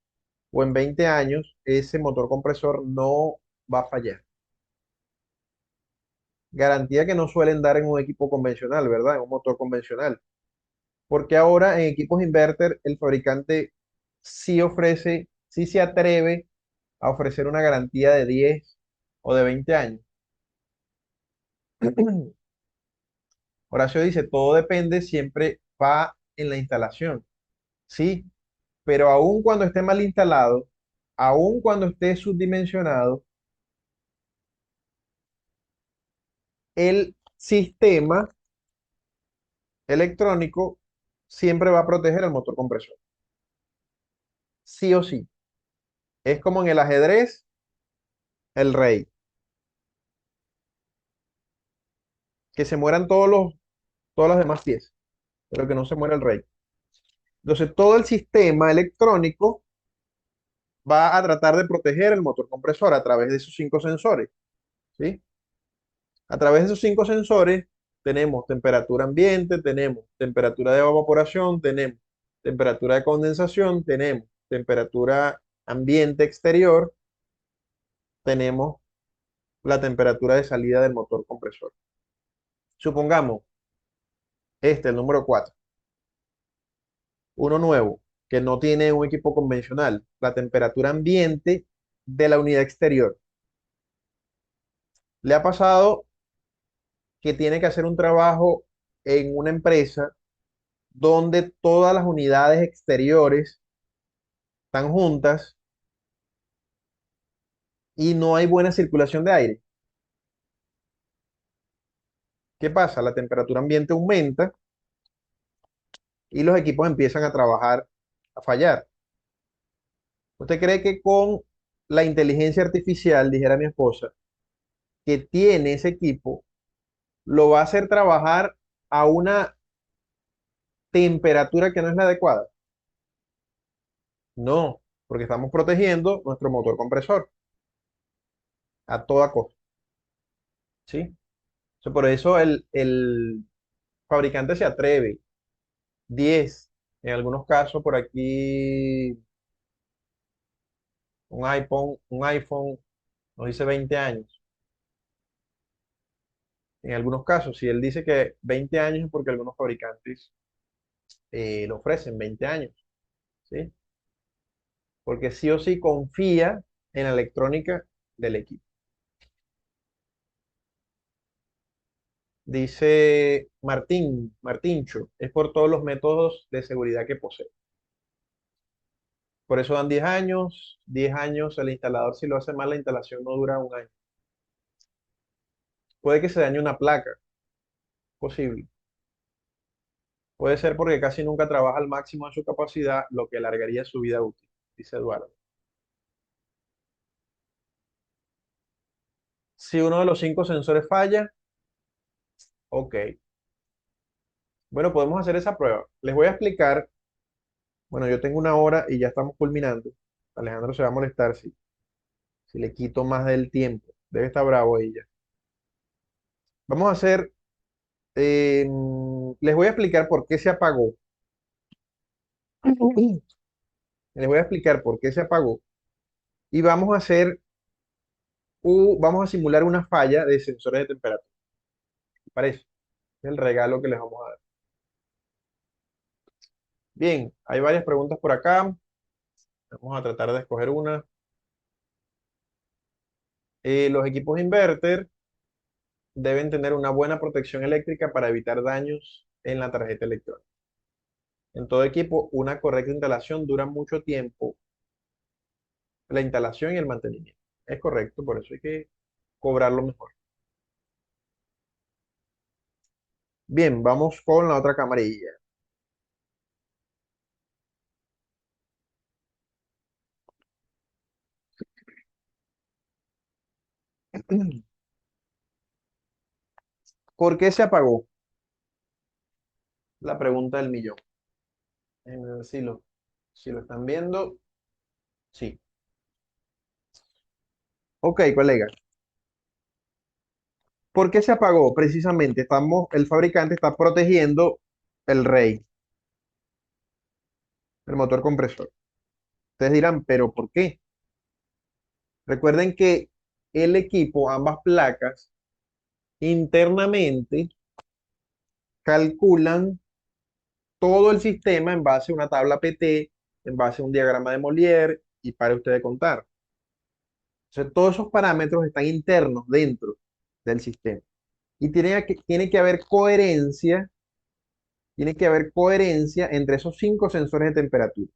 o en 20 años ese motor compresor no va a fallar. Garantía que no suelen dar en un equipo convencional, ¿verdad? En un motor convencional. Porque ahora en equipos inverter el fabricante sí ofrece, sí se atreve a ofrecer una garantía de 10 o de 20 años. Horacio dice, todo depende, siempre va en la instalación, ¿sí? Pero aun cuando esté mal instalado, aun cuando esté subdimensionado, el sistema electrónico siempre va a proteger el motor compresor, sí o sí. Es como en el ajedrez, el rey, que se mueran todas las demás piezas, pero que no se muera el rey. Entonces, todo el sistema electrónico va a tratar de proteger el motor compresor a través de esos 5 sensores, ¿sí? A través de esos 5 sensores tenemos temperatura ambiente, tenemos temperatura de evaporación, tenemos temperatura de condensación, tenemos temperatura ambiente exterior, tenemos la temperatura de salida del motor compresor. Supongamos el número 4, uno nuevo, que no tiene un equipo convencional, la temperatura ambiente de la unidad exterior. Le ha pasado que tiene que hacer un trabajo en una empresa donde todas las unidades exteriores están juntas y no hay buena circulación de aire. ¿Qué pasa? La temperatura ambiente aumenta y los equipos empiezan a trabajar, a fallar. ¿Usted cree que con la inteligencia artificial, dijera mi esposa, que tiene ese equipo, lo va a hacer trabajar a una temperatura que no es la adecuada? No, porque estamos protegiendo nuestro motor compresor a toda costa, ¿sí? Por eso el fabricante se atreve. 10, en algunos casos por aquí un iPhone nos dice 20 años. En algunos casos, si él dice que 20 años es porque algunos fabricantes lo ofrecen 20 años, ¿sí? Porque sí o sí confía en la electrónica del equipo. Dice Martincho, es por todos los métodos de seguridad que posee. Por eso dan 10 años el instalador, si lo hace mal, la instalación no dura un año. Puede que se dañe una placa, posible. Puede ser porque casi nunca trabaja al máximo de su capacidad, lo que alargaría su vida útil, dice Eduardo. Si uno de los 5 sensores falla, ok. Bueno, podemos hacer esa prueba. Les voy a explicar. Bueno, yo tengo una hora y ya estamos culminando. Alejandro se va a molestar si le quito más del tiempo. Debe estar bravo ella. Vamos a hacer, les voy a explicar por qué se apagó. Les voy a explicar por qué se apagó y vamos a vamos a simular una falla de sensores de temperatura. Parece, es el regalo que les vamos a dar. Bien, hay varias preguntas por acá. Vamos a tratar de escoger una. Los equipos inverter deben tener una buena protección eléctrica para evitar daños en la tarjeta electrónica. En todo equipo, una correcta instalación dura mucho tiempo, la instalación y el mantenimiento. Es correcto, por eso hay que cobrarlo mejor. Bien, vamos con la otra camarilla. ¿Por qué se apagó? La pregunta del millón. Si lo están viendo, sí. Ok, colega. ¿Por qué se apagó? Precisamente, el fabricante está protegiendo el rey, el motor compresor. Ustedes dirán, ¿pero por qué? Recuerden que el equipo, ambas placas, internamente calculan todo el sistema en base a una tabla PT, en base a un diagrama de Molière, y para usted de contar. Entonces, todos esos parámetros están internos dentro del sistema. Y tiene que haber coherencia entre esos 5 sensores de temperatura.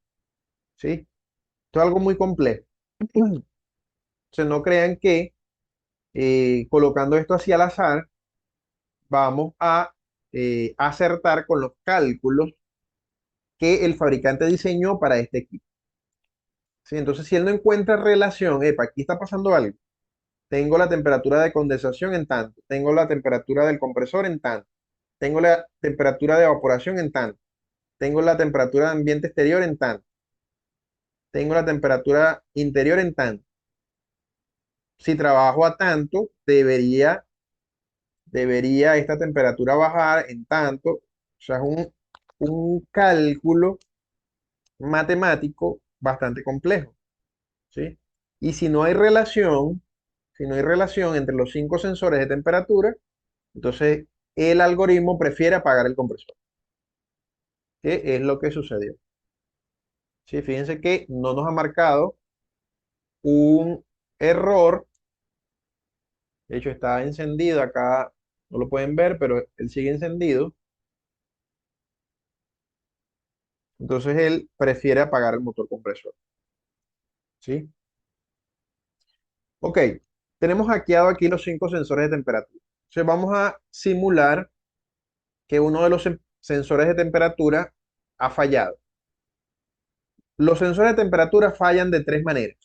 ¿Sí? Esto es algo muy complejo. Entonces, no crean que colocando esto así al azar, vamos a acertar con los cálculos que el fabricante diseñó para este equipo. ¿Sí? Entonces, si él no encuentra relación, aquí está pasando algo. Tengo la temperatura de condensación en tanto, tengo la temperatura del compresor en tanto, tengo la temperatura de evaporación en tanto, tengo la temperatura de ambiente exterior en tanto, tengo la temperatura interior en tanto. Si trabajo a tanto, debería esta temperatura bajar en tanto. O sea, es un cálculo matemático bastante complejo, ¿sí? Y si no hay relación entre los 5 sensores de temperatura, entonces el algoritmo prefiere apagar el compresor, que es lo que sucedió. ¿Sí? Fíjense que no nos ha marcado un error. De hecho, está encendido acá, no lo pueden ver, pero él sigue encendido. Entonces él prefiere apagar el motor compresor. ¿Sí? Ok, tenemos hackeado aquí los 5 sensores de temperatura. Entonces vamos a simular que uno de los sensores de temperatura ha fallado. Los sensores de temperatura fallan de tres maneras.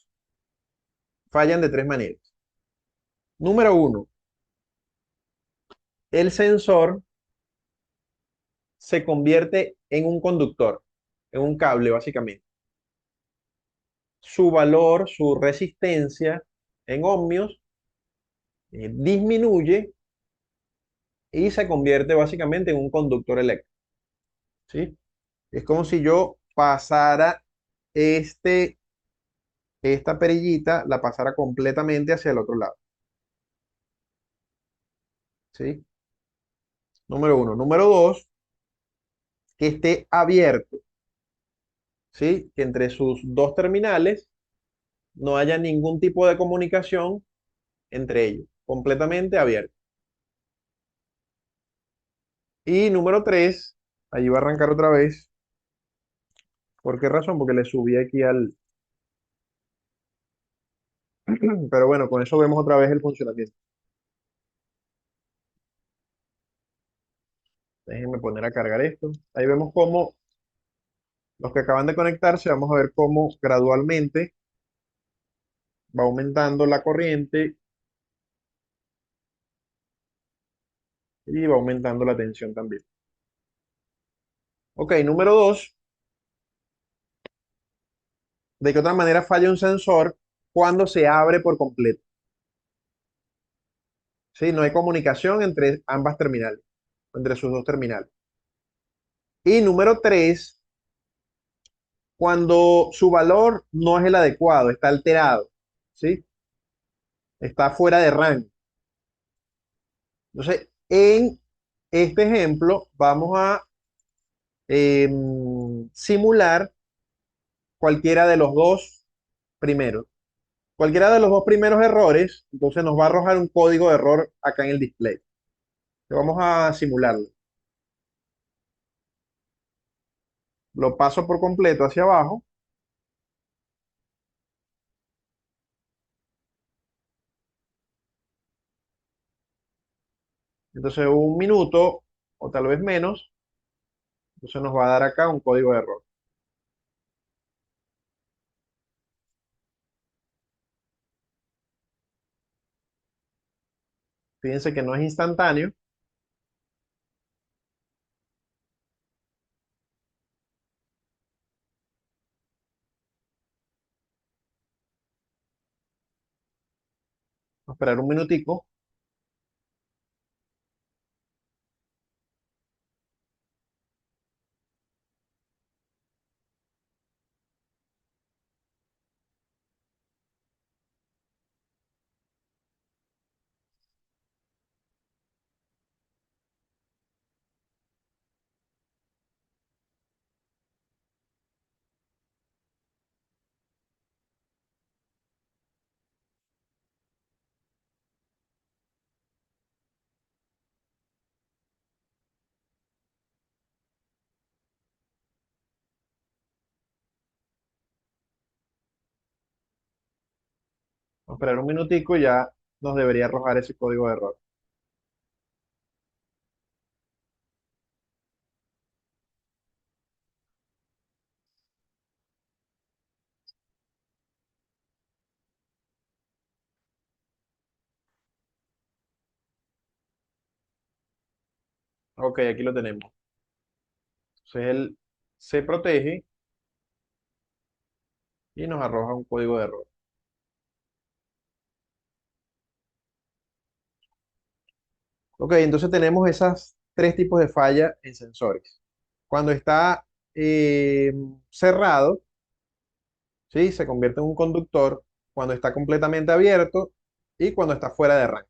Fallan de tres maneras. Número uno, el sensor se convierte en un conductor, en un cable básicamente. Su valor, su resistencia en ohmios disminuye y se convierte básicamente en un conductor eléctrico. ¿Sí? Es como si yo pasara este, esta perillita, la pasara completamente hacia el otro lado. ¿Sí? Número uno. Número dos, que esté abierto. ¿Sí? Que entre sus dos terminales no haya ningún tipo de comunicación entre ellos. Completamente abierto. Y número tres, allí va a arrancar otra vez. ¿Por qué razón? Porque le subí aquí al... Pero bueno, con eso vemos otra vez el funcionamiento. Déjenme poner a cargar esto. Ahí vemos cómo los que acaban de conectarse, vamos a ver cómo gradualmente va aumentando la corriente y va aumentando la tensión también. Ok, número dos, ¿de qué otra manera falla un sensor cuando se abre por completo? ¿Sí? No hay comunicación entre ambas terminales, entre sus dos terminales. Y número tres, Cuando su valor no es el adecuado, está alterado, ¿sí? Está fuera de rango. Entonces, en este ejemplo, vamos a simular cualquiera de los dos primeros. Cualquiera de los dos primeros errores, entonces nos va a arrojar un código de error acá en el display. Vamos a simularlo. Lo paso por completo hacia abajo. Entonces, un minuto o tal vez menos, entonces nos va a dar acá un código de error. Fíjense que no es instantáneo. Vamos a esperar un minutico. Vamos a esperar un minutico y ya nos debería arrojar ese código de error. Ok, aquí lo tenemos. Entonces él se protege y nos arroja un código de error. Ok, entonces tenemos esas tres tipos de falla en sensores. Cuando está cerrado, ¿sí? Se convierte en un conductor. Cuando está completamente abierto y cuando está fuera de rango.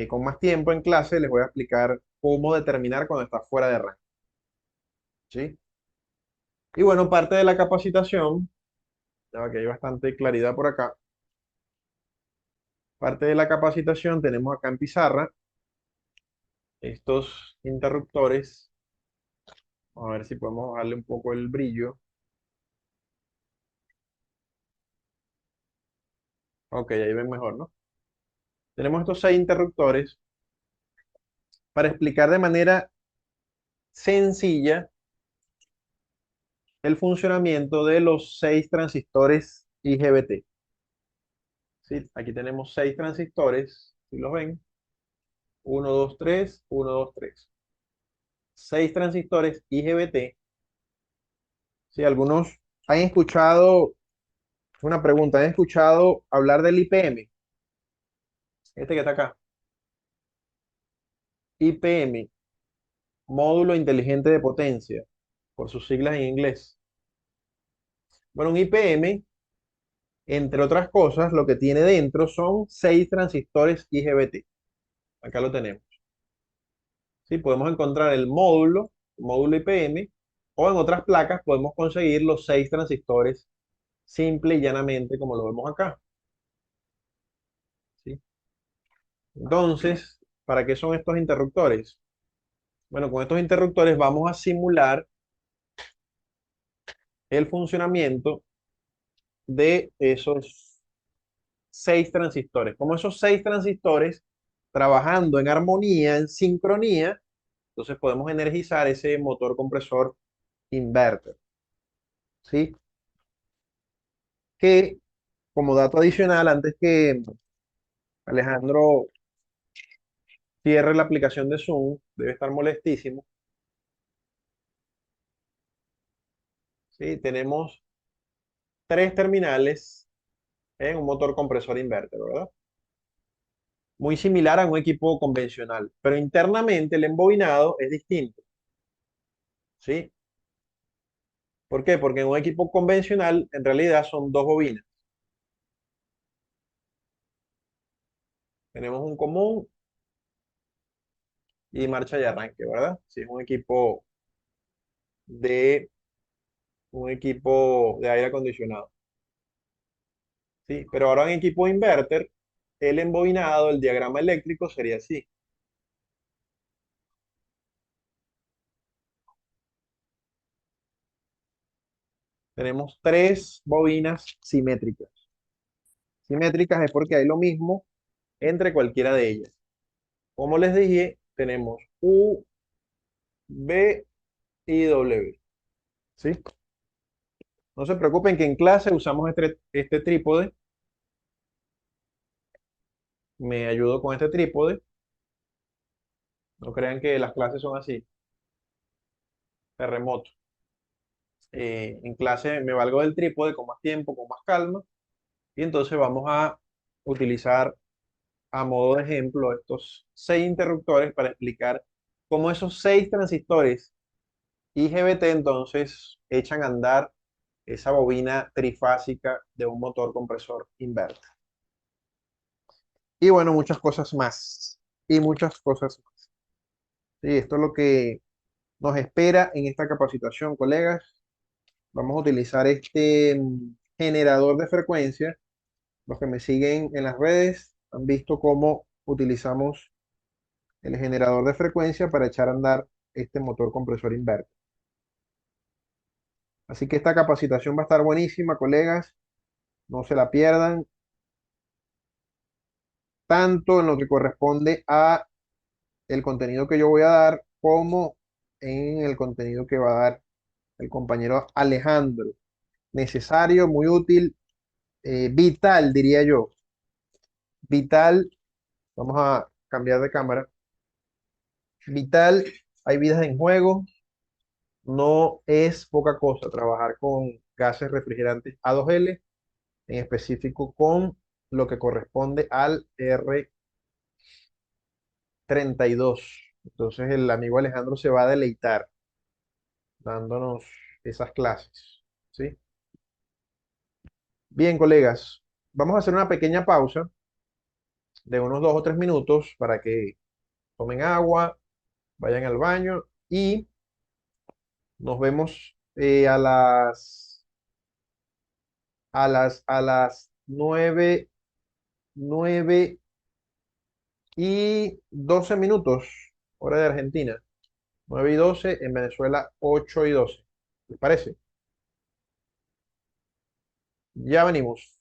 Con más tiempo en clase les voy a explicar cómo determinar cuando está fuera de rango, ¿sí? Y bueno, parte de la capacitación, ya va que hay bastante claridad por acá, parte de la capacitación tenemos acá en pizarra estos interruptores. Vamos a ver si podemos darle un poco el brillo. Ok, ahí ven mejor, ¿no? Tenemos estos 6 interruptores para explicar de manera sencilla el funcionamiento de los 6 transistores IGBT. ¿Sí? Aquí tenemos 6 transistores, si los ven, uno 2 3 1 2 3 6 transistores IGBT. ¿Sí? Algunos han escuchado, una pregunta, ¿han escuchado hablar del IPM? Este que está acá. IPM, módulo inteligente de potencia, por sus siglas en inglés. Bueno, un IPM, entre otras cosas, lo que tiene dentro son 6 transistores IGBT. Acá lo tenemos. ¿Sí? Podemos encontrar el módulo IPM, o en otras placas podemos conseguir los 6 transistores simple y llanamente como lo vemos acá. ¿Sí? Entonces, ¿para qué son estos interruptores? Bueno, con estos interruptores vamos a simular el funcionamiento de esos 6 transistores. Como esos 6 transistores trabajando en armonía, en sincronía, entonces podemos energizar ese motor compresor inverter. ¿Sí? Que como dato adicional, antes que Alejandro cierre la aplicación de Zoom, debe estar molestísimo. ¿Sí? Tenemos 3 terminales en un motor compresor inverter, ¿verdad? Muy similar a un equipo convencional, pero internamente el embobinado es distinto, ¿sí? ¿Por qué? Porque en un equipo convencional en realidad son dos bobinas. Tenemos un común y marcha y arranque, ¿verdad? Si es de un equipo de aire acondicionado. ¿Sí? Pero ahora en equipo inverter, el embobinado, el diagrama eléctrico sería así. Tenemos tres bobinas simétricas. Simétricas es porque hay lo mismo entre cualquiera de ellas. Como les dije, tenemos U, B y W. ¿Sí? No se preocupen que en clase usamos este trípode. Me ayudo con este trípode. No crean que las clases son así, de remoto. En clase me valgo del trípode con más tiempo, con más calma. Y entonces vamos a utilizar a modo de ejemplo estos seis interruptores para explicar cómo esos seis transistores IGBT entonces echan a andar esa bobina trifásica de un motor compresor inverter. Y bueno, muchas cosas más. Y muchas cosas más. Sí, esto es lo que nos espera en esta capacitación, colegas. Vamos a utilizar este generador de frecuencia. Los que me siguen en las redes han visto cómo utilizamos el generador de frecuencia para echar a andar este motor compresor inverter. Así que esta capacitación va a estar buenísima, colegas. No se la pierdan, tanto en lo que corresponde a el contenido que yo voy a dar, como en el contenido que va a dar el compañero Alejandro. Necesario, muy útil, vital, diría yo. Vital, vamos a cambiar de cámara. Vital, hay vidas en juego. No es poca cosa trabajar con gases refrigerantes A2L, en específico con lo que corresponde al R32. Entonces el amigo Alejandro se va a deleitar dándonos esas clases, ¿sí? Bien, colegas, vamos a hacer una pequeña pausa de unos 2 o 3 minutos para que tomen agua, vayan al baño y nos vemos a las 9:12, hora de Argentina. 9:12, en Venezuela 8:12. ¿Les parece? Ya venimos.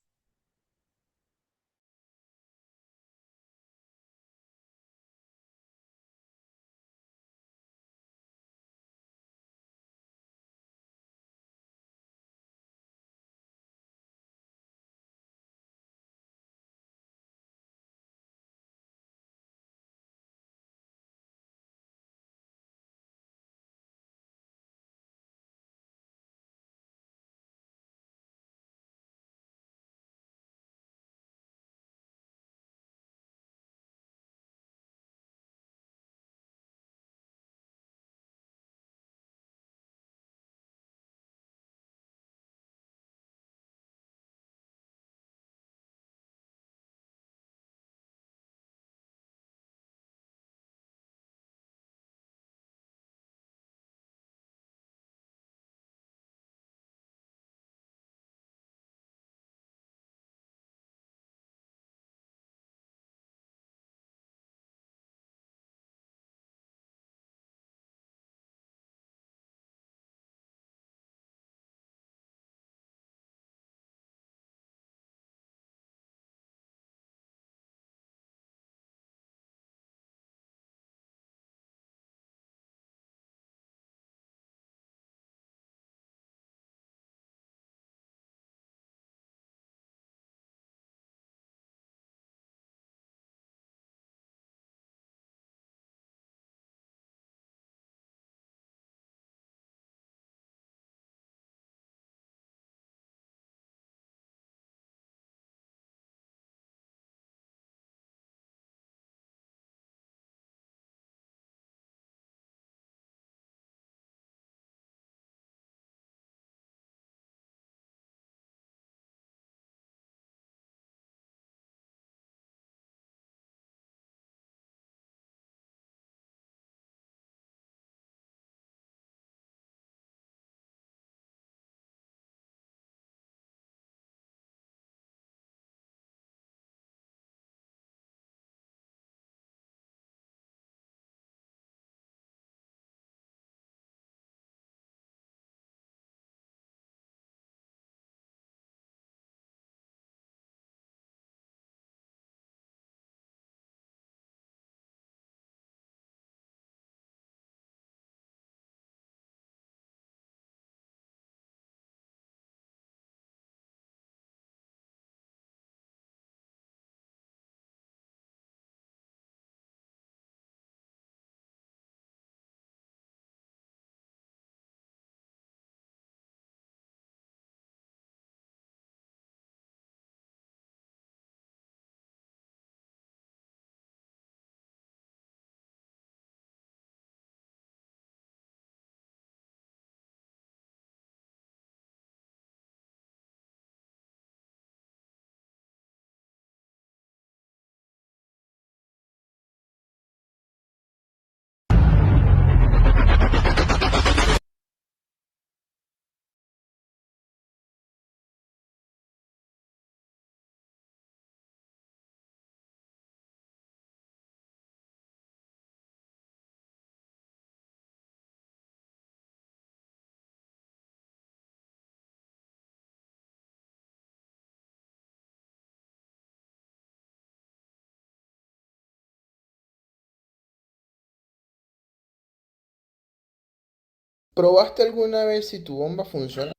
¿Probaste alguna vez si tu bomba funciona?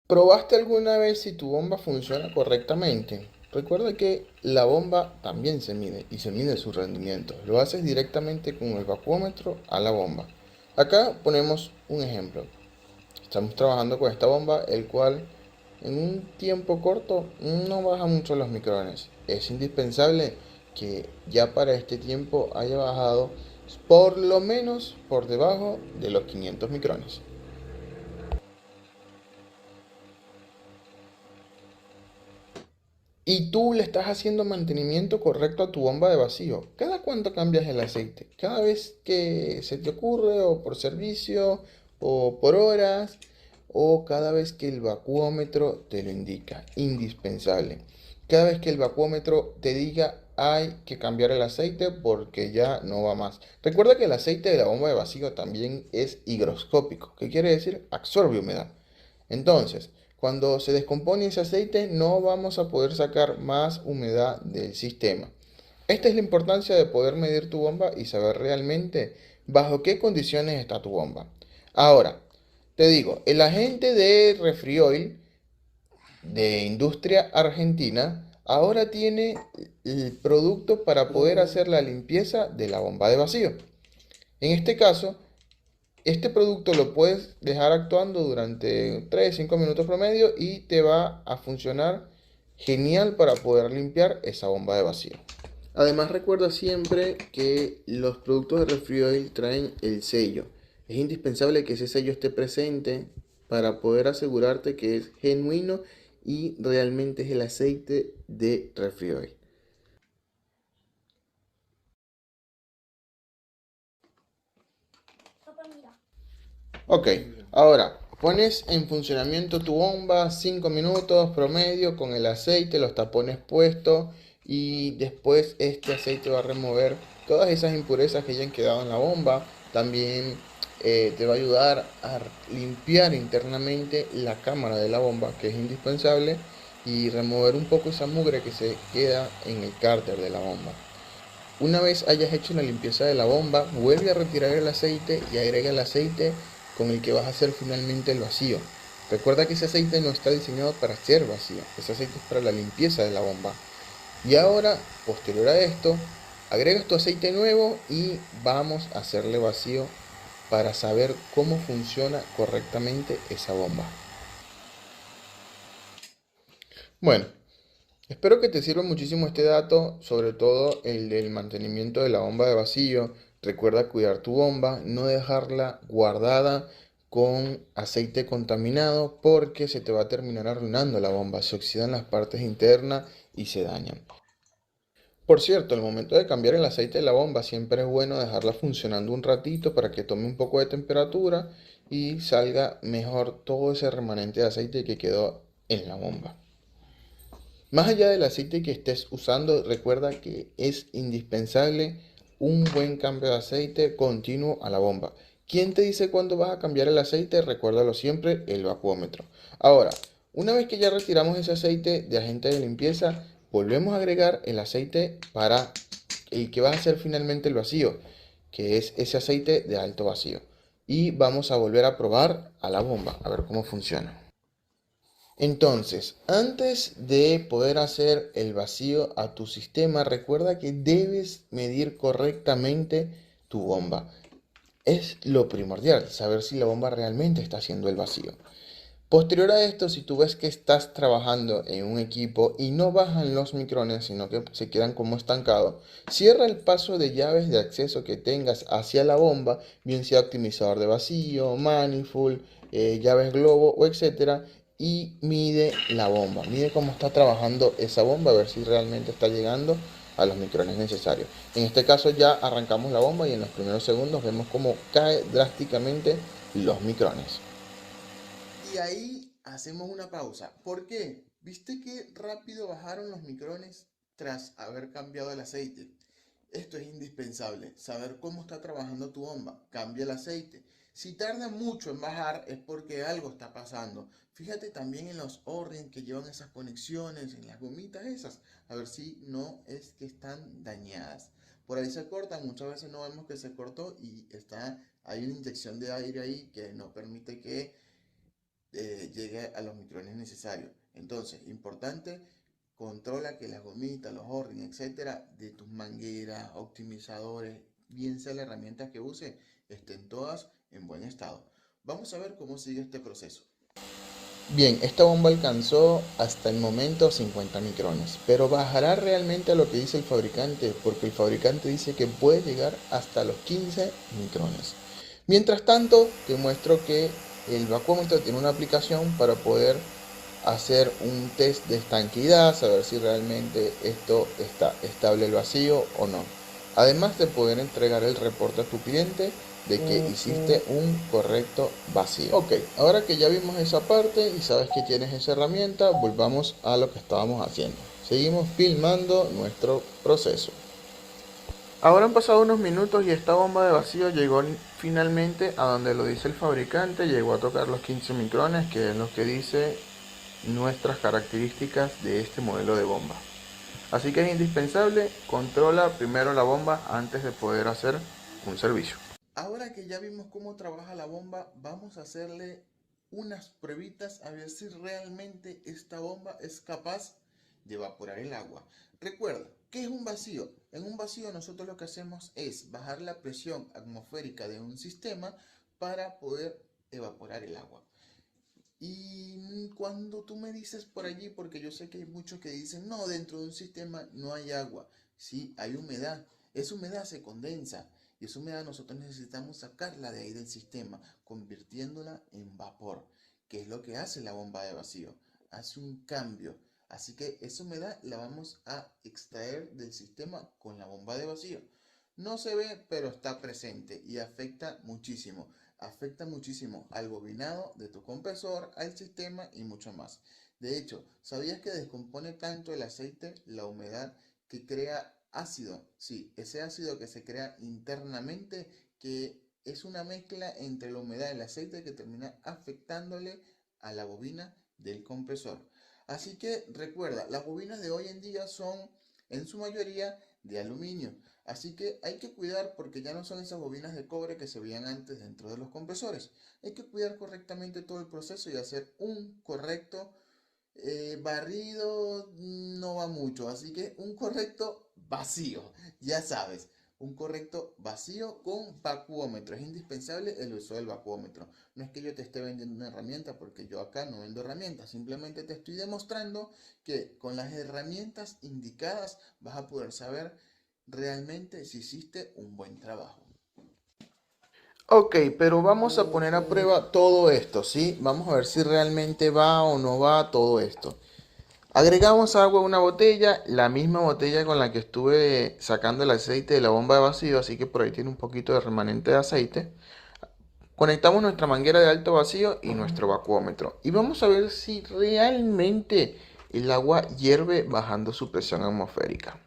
¿Probaste alguna vez si tu bomba funciona correctamente? Recuerda que la bomba también se mide y se mide su rendimiento. Lo haces directamente con el vacuómetro a la bomba. Acá ponemos un ejemplo. Estamos trabajando con esta bomba, el cual en un tiempo corto no baja mucho los micrones. Es indispensable que ya para este tiempo haya bajado por lo menos por debajo de los 500 micrones. Y tú le estás haciendo mantenimiento correcto a tu bomba de vacío. ¿Cada cuánto cambias el aceite? ¿Cada vez que se te ocurre o por servicio o por horas o cada vez que el vacuómetro te lo indica? Indispensable. Cada vez que el vacuómetro te diga hay que cambiar el aceite porque ya no va más. Recuerda que el aceite de la bomba de vacío también es higroscópico. ¿Qué quiere decir? Absorbe humedad. Entonces, cuando se descompone ese aceite, no vamos a poder sacar más humedad del sistema. Esta es la importancia de poder medir tu bomba y saber realmente bajo qué condiciones está tu bomba. Ahora, te digo, el agente de Refrioil de industria argentina ahora tiene el producto para poder hacer la limpieza de la bomba de vacío. En este caso, este producto lo puedes dejar actuando durante 3-5 minutos promedio y te va a funcionar genial para poder limpiar esa bomba de vacío. Además recuerda siempre que los productos de Refrioil traen el sello. Es indispensable que ese sello esté presente para poder asegurarte que es genuino y realmente es el aceite de Refrioil. Ok, ahora pones en funcionamiento tu bomba 5 minutos promedio con el aceite, los tapones puestos y después este aceite va a remover todas esas impurezas que hayan quedado en la bomba. También te va a ayudar a limpiar internamente la cámara de la bomba, que es indispensable, y remover un poco esa mugre que se queda en el cárter de la bomba. Una vez hayas hecho la limpieza de la bomba, vuelve a retirar el aceite y agrega el aceite con el que vas a hacer finalmente el vacío. Recuerda que ese aceite no está diseñado para ser vacío, ese aceite es para la limpieza de la bomba. Y ahora, posterior a esto, agregas tu aceite nuevo y vamos a hacerle vacío para saber cómo funciona correctamente esa bomba. Bueno, espero que te sirva muchísimo este dato, sobre todo el del mantenimiento de la bomba de vacío. Recuerda cuidar tu bomba, no dejarla guardada con aceite contaminado porque se te va a terminar arruinando la bomba. Se oxidan las partes internas y se dañan. Por cierto, al momento de cambiar el aceite de la bomba siempre es bueno dejarla funcionando un ratito para que tome un poco de temperatura y salga mejor todo ese remanente de aceite que quedó en la bomba. Más allá del aceite que estés usando, recuerda que es indispensable un buen cambio de aceite continuo a la bomba. ¿Quién te dice cuándo vas a cambiar el aceite? Recuérdalo siempre, el vacuómetro. Ahora, una vez que ya retiramos ese aceite de agente de limpieza, volvemos a agregar el aceite para el que va a hacer finalmente el vacío, que es ese aceite de alto vacío. Y vamos a volver a probar a la bomba, a ver cómo funciona. Entonces, antes de poder hacer el vacío a tu sistema, recuerda que debes medir correctamente tu bomba. Es lo primordial, saber si la bomba realmente está haciendo el vacío. Posterior a esto, si tú ves que estás trabajando en un equipo y no bajan los micrones, sino que se quedan como estancados, cierra el paso de llaves de acceso que tengas hacia la bomba, bien sea optimizador de vacío, manifold, llaves globo o etcétera, y mide la bomba. Mide cómo está trabajando esa bomba, a ver si realmente está llegando a los micrones necesarios. En este caso ya arrancamos la bomba y en los primeros segundos vemos cómo cae drásticamente los micrones. Y ahí hacemos una pausa. ¿Por qué? ¿Viste que rápido bajaron los micrones tras haber cambiado el aceite? Esto es indispensable, saber cómo está trabajando tu bomba. Cambia el aceite. Si tarda mucho en bajar es porque algo está pasando. Fíjate también en los O-rings que llevan esas conexiones, en las gomitas esas, a ver si no es que están dañadas. Por ahí se cortan, muchas veces no vemos que se cortó y hay una inyección de aire ahí que no permite que llegue a los micrones necesarios. Entonces, importante, controla que las gomitas, los O-rings, etcétera, de tus mangueras, optimizadores, bien sea la herramienta que use, estén todas en buen estado. Vamos a ver cómo sigue este proceso. Bien, esta bomba alcanzó hasta el momento 50 micrones, pero bajará realmente a lo que dice el fabricante, porque el fabricante dice que puede llegar hasta los 15 micrones. Mientras tanto, te muestro que el vacuómetro tiene una aplicación para poder hacer un test de estanqueidad, saber si realmente esto está estable el vacío o no. Además de poder entregar el reporte a tu cliente de que hiciste un correcto vacío. Ok, ahora que ya vimos esa parte y sabes que tienes esa herramienta, volvamos a lo que estábamos haciendo. Seguimos filmando nuestro proceso. Ahora han pasado unos minutos y esta bomba de vacío llegó finalmente a donde lo dice el fabricante, llegó a tocar los 15 micrones, que es lo que dice nuestras características de este modelo de bomba. Así que es indispensable, controla primero la bomba antes de poder hacer un servicio. Ahora que ya vimos cómo trabaja la bomba, vamos a hacerle unas pruebitas a ver si realmente esta bomba es capaz de evaporar el agua. Recuerda, ¿qué es un vacío? En un vacío nosotros lo que hacemos es bajar la presión atmosférica de un sistema para poder evaporar el agua. Y cuando tú me dices por allí, porque yo sé que hay muchos que dicen, no, dentro de un sistema no hay agua, sí, hay humedad, esa humedad se condensa y esa humedad nosotros necesitamos sacarla de ahí del sistema, convirtiéndola en vapor, que es lo que hace la bomba de vacío, hace un cambio. Así que esa humedad la vamos a extraer del sistema con la bomba de vacío. No se ve, pero está presente y afecta muchísimo al bobinado de tu compresor, al sistema y mucho más. De hecho, ¿sabías que descompone tanto el aceite, la humedad, que crea ácido? Sí, ese ácido que se crea internamente, que es una mezcla entre la humedad y el aceite que termina afectándole a la bobina del compresor. Así que recuerda, las bobinas de hoy en día son en su mayoría de aluminio. Así que hay que cuidar porque ya no son esas bobinas de cobre que se veían antes dentro de los compresores. Hay que cuidar correctamente todo el proceso y hacer un correcto barrido no va mucho, así que un correcto vacío, ya sabes, un correcto vacío con vacuómetro. Es indispensable el uso del vacuómetro. No es que yo te esté vendiendo una herramienta, porque yo acá no vendo herramientas, simplemente te estoy demostrando que con las herramientas indicadas vas a poder saber realmente si hiciste un buen trabajo. Ok, pero vamos a poner a prueba todo esto, ¿sí? Vamos a ver si realmente va o no va todo esto. Agregamos agua a una botella, la misma botella con la que estuve sacando el aceite de la bomba de vacío, así que por ahí tiene un poquito de remanente de aceite. Conectamos nuestra manguera de alto vacío y nuestro vacuómetro. Y vamos a ver si realmente el agua hierve bajando su presión atmosférica.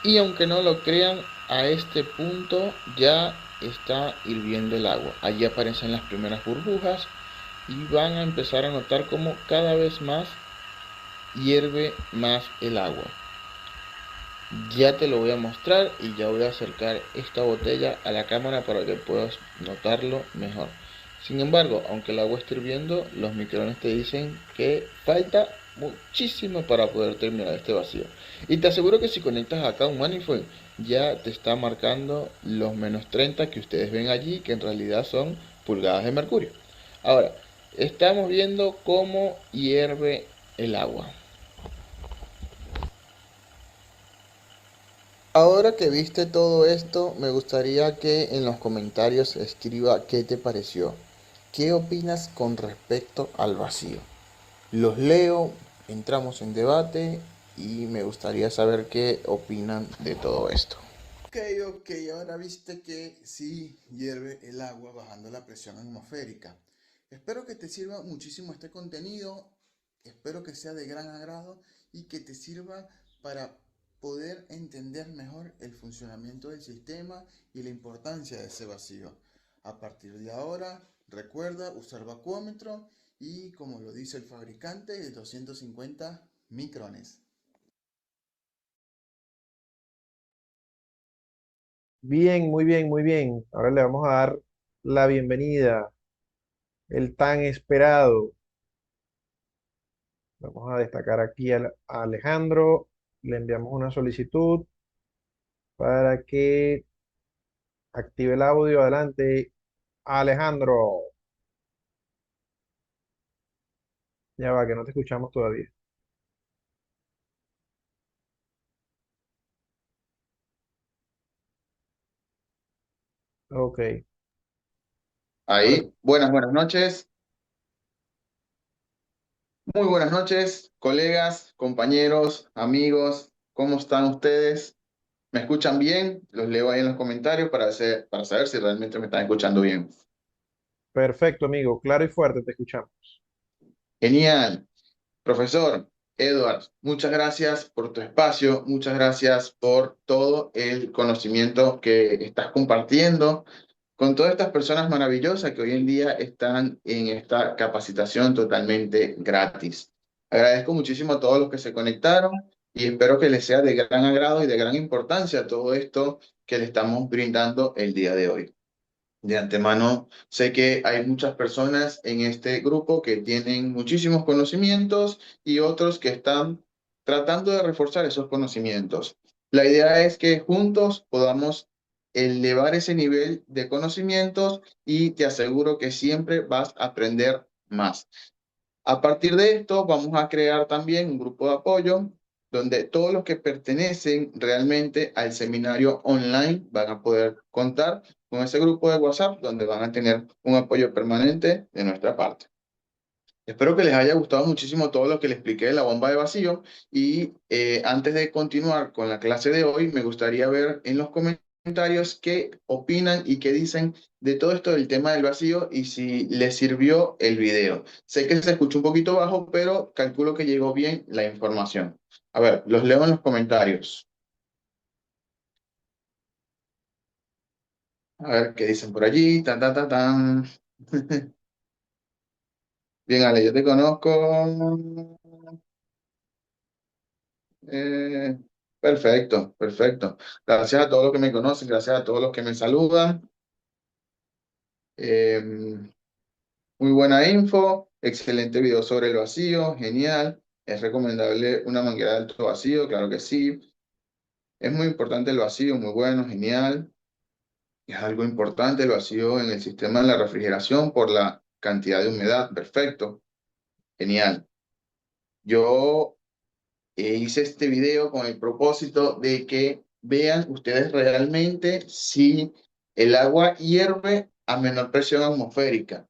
Y aunque no lo crean, a este punto ya está hirviendo el agua. Allí aparecen las primeras burbujas y van a empezar a notar cómo cada vez más hierve más el agua. Ya te lo voy a mostrar y ya voy a acercar esta botella a la cámara para que puedas notarlo mejor. Sin embargo, aunque el agua esté hirviendo, los micrones te dicen que falta muchísimo para poder terminar este vacío. Y te aseguro que si conectas acá un manifold, ya te está marcando los -30 que ustedes ven allí, que en realidad son pulgadas de mercurio. Ahora, estamos viendo cómo hierve el agua. Ahora que viste todo esto, me gustaría que en los comentarios escriba qué te pareció. ¿Qué opinas con respecto al vacío? Los leo, entramos en debate y me gustaría saber qué opinan de todo esto. Ok, ok, ahora viste que sí hierve el agua bajando la presión atmosférica. Espero que te sirva muchísimo este contenido, espero que sea de gran agrado y que te sirva para poder entender mejor el funcionamiento del sistema y la importancia de ese vacío. A partir de ahora, recuerda usar vacuómetro y, como lo dice el fabricante, de 250 micrones. Bien, muy bien, muy bien. Ahora le vamos a dar la bienvenida, el tan esperado. Vamos a destacar aquí a Alejandro. Le enviamos una solicitud para que active el audio. Adelante, Alejandro. Ya va, que no te escuchamos todavía. Ok. Ahora, Ahí, buenas noches. Muy buenas noches, colegas, compañeros, amigos. ¿Cómo están ustedes? ¿Me escuchan bien? Los leo ahí en los comentarios para saber si realmente me están escuchando bien. perfecto, amigo. Claro y fuerte, te escuchamos. Genial. Profesor Edward, muchas gracias por tu espacio, muchas gracias por todo el conocimiento que estás compartiendo con todas estas personas maravillosas que hoy en día están en esta capacitación totalmente gratis. Agradezco muchísimo a todos los que se conectaron y espero que les sea de gran agrado y de gran importancia todo esto que le estamos brindando el día de hoy. De antemano, sé que hay muchas personas en este grupo que tienen muchísimos conocimientos y otros que están tratando de reforzar esos conocimientos. La idea es que juntos podamos elevar ese nivel de conocimientos y te aseguro que siempre vas a aprender más. A partir de esto, vamos a crear también un grupo de apoyo donde todos los que pertenecen realmente al seminario online van a poder contar con ese grupo de WhatsApp donde van a tener un apoyo permanente de nuestra parte. Espero que les haya gustado muchísimo todo lo que les expliqué de la bomba de vacío y antes de continuar con la clase de hoy, me gustaría ver en los comentarios qué opinan y qué dicen de todo esto del tema del vacío y si les sirvió el video. Sé que se escuchó un poquito bajo, pero calculo que llegó bien la información. A ver, los leo en los comentarios. A ver qué dicen por allí. Tan, tan, tan, tan. Bien, Ale, yo te conozco. Eh, perfecto, perfecto. Gracias a todos los que me conocen, gracias a todos los que me saludan. Eh, muy buena info, excelente video sobre el vacío, genial. Es recomendable una manguera de alto vacío, claro que sí. Es muy importante el vacío, muy bueno, genial. Es algo importante el vacío en el sistema de la refrigeración por la cantidad de humedad, perfecto, genial. Yo hice este video con el propósito de que vean ustedes realmente si el agua hierve a menor presión atmosférica,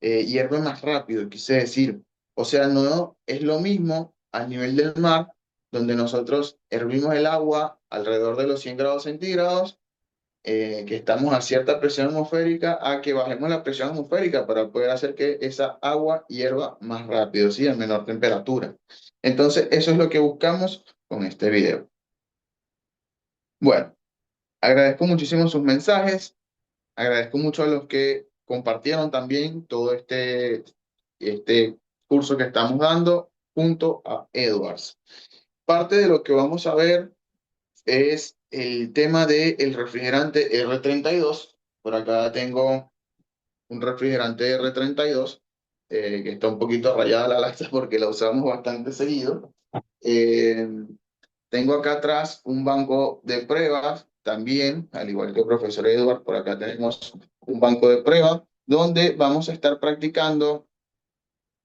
hierve más rápido, quise decir. O sea, no es lo mismo a nivel del mar, donde nosotros hervimos el agua alrededor de los 100 grados centígrados, que estamos a cierta presión atmosférica, a que bajemos la presión atmosférica para poder hacer que esa agua hierva más rápido, ¿sí? A menor temperatura. Entonces, eso es lo que buscamos con este video. Bueno, agradezco muchísimo sus mensajes, agradezco mucho a los que compartieron también todo este curso que estamos dando junto a Edwards. Parte de lo que vamos a ver es el tema del refrigerante R32. Por acá tengo un refrigerante R32 que está un poquito rayada la lata porque la usamos bastante seguido. Eh, Tengo acá atrás un banco de pruebas también, al igual que el profesor Edward, por acá tenemos un banco de pruebas donde vamos a estar practicando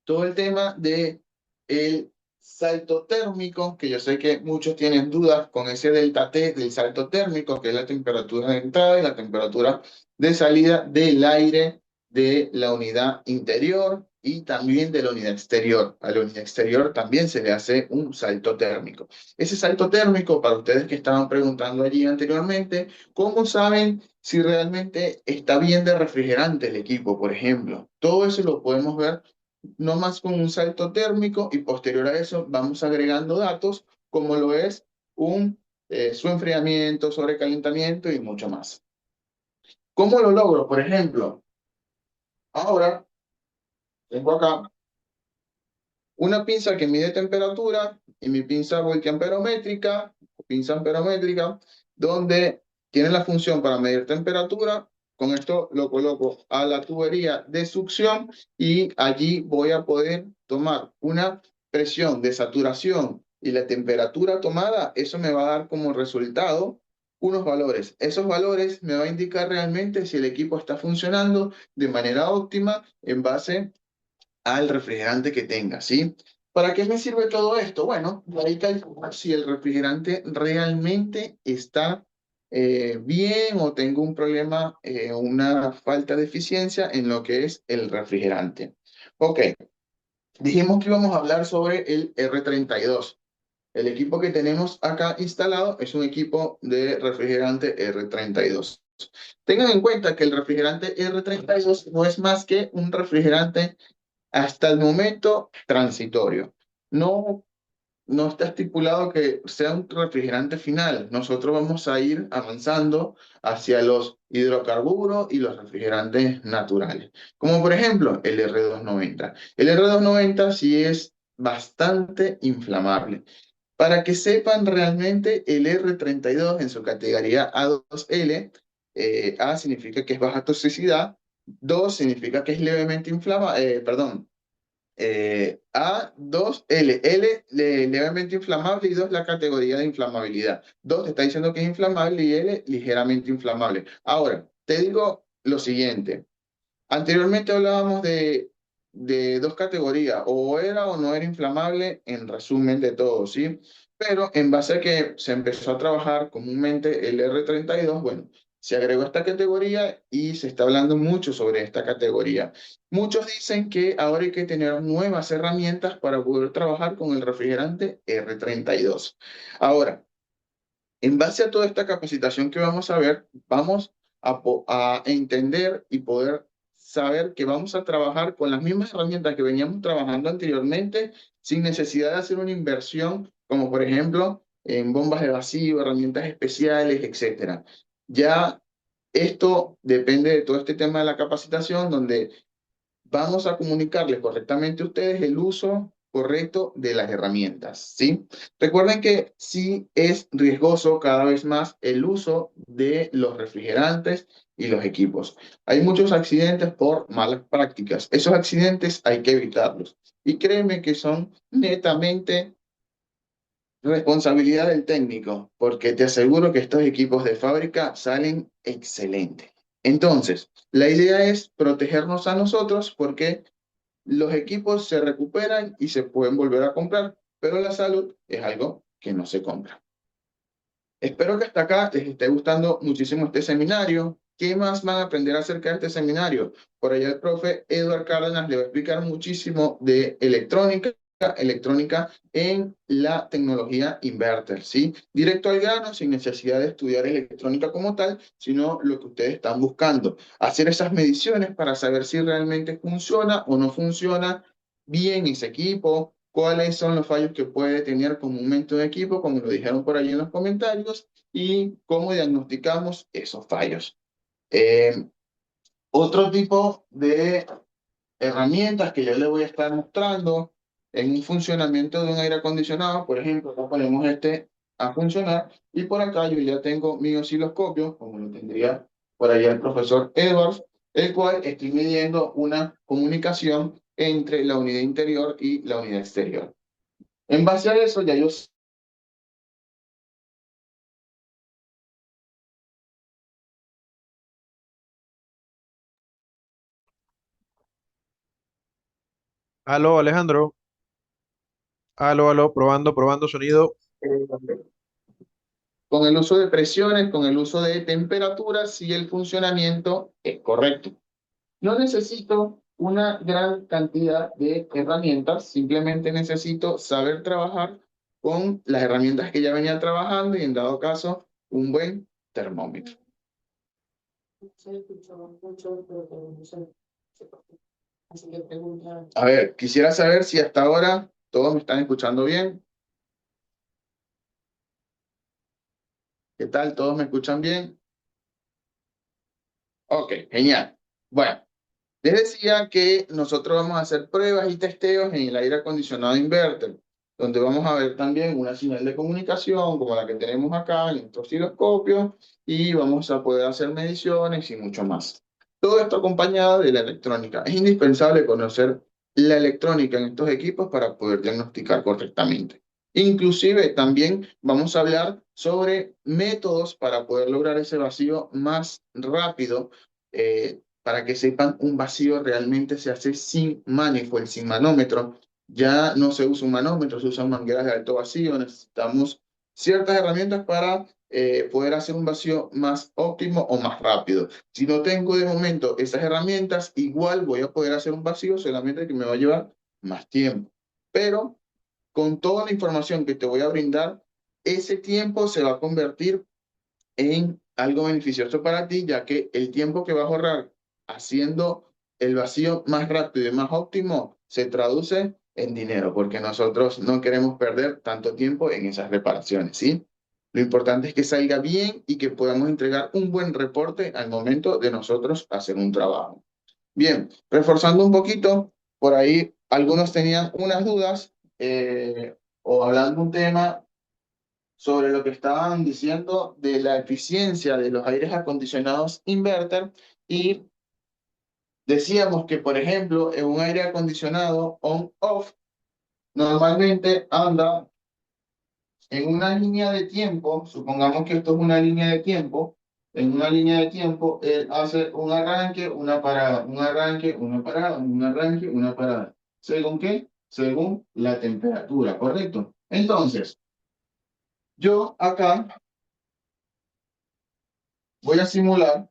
todo el tema de el salto térmico, que yo sé que muchos tienen dudas con ese delta T del salto térmico, que es la temperatura de entrada y la temperatura de salida del aire de la unidad interior y también de la unidad exterior. A la unidad exterior también se le hace un salto térmico. Ese salto térmico, para ustedes que estaban preguntando allí anteriormente, ¿cómo saben si realmente está bien de refrigerante el equipo, por ejemplo? Todo eso lo podemos ver no más con un salto térmico y posterior a eso vamos agregando datos como lo es su enfriamiento, sobrecalentamiento y mucho más. ¿Cómo lo logro? Por ejemplo, ahora tengo acá una pinza que mide temperatura y mi pinza voltiamperométrica, pinza amperométrica, donde tiene la función para medir temperatura. Con esto lo coloco a la tubería de succión y allí voy a poder tomar una presión de saturación y la temperatura tomada. Eso me va a dar como resultado unos valores. Esos valores me va a indicar realmente si el equipo está funcionando de manera óptima en base al refrigerante que tenga, ¿sí? ¿Para qué me sirve todo esto? Bueno, hay que calcular si el refrigerante realmente está bien o tengo un problema, una falta de eficiencia en lo que es el refrigerante. Ok, dijimos que íbamos a hablar sobre el R32. El equipo que tenemos acá instalado es un equipo de refrigerante R32. Tengan en cuenta que el refrigerante R32 no es más que un refrigerante hasta el momento transitorio. No, no está estipulado que sea un refrigerante final. Nosotros vamos a ir avanzando hacia los hidrocarburos y los refrigerantes naturales, como por ejemplo el R290. El R290 sí es bastante inflamable. Para que sepan realmente, el R32 en su categoría A2L, A significa que es baja toxicidad, 2 significa que es levemente inflamable, perdón, A2L, levemente inflamable y 2 la categoría de inflamabilidad. 2 está diciendo que es inflamable y L ligeramente inflamable. Ahora, te digo lo siguiente. Anteriormente hablábamos de dos categorías, o era o no era inflamable, en resumen de todo, ¿sí? Pero en base a que se empezó a trabajar comúnmente el R32, bueno, se agregó esta categoría y se está hablando mucho sobre esta categoría. Muchos dicen que ahora hay que tener nuevas herramientas para poder trabajar con el refrigerante R32. Ahora, en base a toda esta capacitación que vamos a ver, vamos a entender y poder saber que vamos a trabajar con las mismas herramientas que veníamos trabajando anteriormente, sin necesidad de hacer una inversión, como por ejemplo en bombas de vacío, herramientas especiales, etcétera. Ya esto depende de todo este tema de la capacitación, donde vamos a comunicarles correctamente a ustedes el uso correcto de las herramientas, ¿sí? Recuerden que sí es riesgoso cada vez más el uso de los refrigerantes y los equipos. Hay muchos accidentes por malas prácticas. Esos accidentes hay que evitarlos. Y créeme que son netamente responsabilidad del técnico, porque te aseguro que estos equipos de fábrica salen excelentes. Entonces, la idea es protegernos a nosotros porque los equipos se recuperan y se pueden volver a comprar, pero la salud es algo que no se compra. Espero que hasta acá les esté gustando muchísimo este seminario. ¿Qué más van a aprender acerca de este seminario? Por allá el profe Edward Cárdenas le va a explicar muchísimo de electrónica en la tecnología inverter, ¿sí? Directo al grano, sin necesidad de estudiar electrónica como tal, sino lo que ustedes están buscando. Hacer esas mediciones para saber si realmente funciona o no funciona bien ese equipo, cuáles son los fallos que puede tener comúnmente un equipo, como lo dijeron por ahí en los comentarios, y cómo diagnosticamos esos fallos. Eh, Otro tipo de herramientas que yo les voy a estar mostrando en un funcionamiento de un aire acondicionado. Por ejemplo, acá ponemos este a funcionar y por acá yo ya tengo mi osciloscopio, como lo tendría por allá el profesor Edwards, el cual estoy midiendo una comunicación entre la unidad interior y la unidad exterior. En base a eso, ya yo... Aló, Alejandro. Aló, aló, probando, probando sonido. Con el uso de presiones, con el uso de temperaturas, si el funcionamiento es correcto. No necesito una gran cantidad de herramientas, simplemente necesito saber trabajar con las herramientas que ya venía trabajando y en dado caso, un buen termómetro. A ver, quisiera saber si hasta ahora todos me están escuchando bien. ¿Qué tal? ¿Todos me escuchan bien? Ok, genial. Bueno. Les decía que nosotros vamos a hacer pruebas y testeos en el aire acondicionado inverter, donde vamos a ver también una señal de comunicación como la que tenemos acá en nuestro osciloscopio y vamos a poder hacer mediciones y mucho más. Todo esto acompañado de la electrónica. Es indispensable conocer la electrónica en estos equipos para poder diagnosticar correctamente. Inclusive también vamos a hablar sobre métodos para poder lograr ese vacío más rápido. Para que sepan, un vacío realmente se hace sin manifold, sin manómetro. Ya no se usa un manómetro, se usan mangueras de alto vacío. Necesitamos ciertas herramientas para poder hacer un vacío más óptimo o más rápido. Si no tengo de momento esas herramientas, igual voy a poder hacer un vacío, solamente que me va a llevar más tiempo. Pero con toda la información que te voy a brindar, ese tiempo se va a convertir en algo beneficioso para ti, ya que el tiempo que vas a ahorrar haciendo el vacío más rápido y más óptimo se traduce en dinero, porque nosotros no queremos perder tanto tiempo en esas reparaciones, ¿sí? Lo importante es que salga bien y que podamos entregar un buen reporte al momento de nosotros hacer un trabajo. Bien, reforzando un poquito, por ahí algunos tenían unas dudas o hablando un tema sobre lo que estaban diciendo de la eficiencia de los aires acondicionados inverter y decíamos que, por ejemplo, en un aire acondicionado on-off normalmente anda en una línea de tiempo, supongamos que esto es una línea de tiempo, en una línea de tiempo él hace un arranque, una parada, un arranque, una parada, un arranque, una parada. ¿Según qué? Según la temperatura, ¿correcto? Entonces, yo acá voy a simular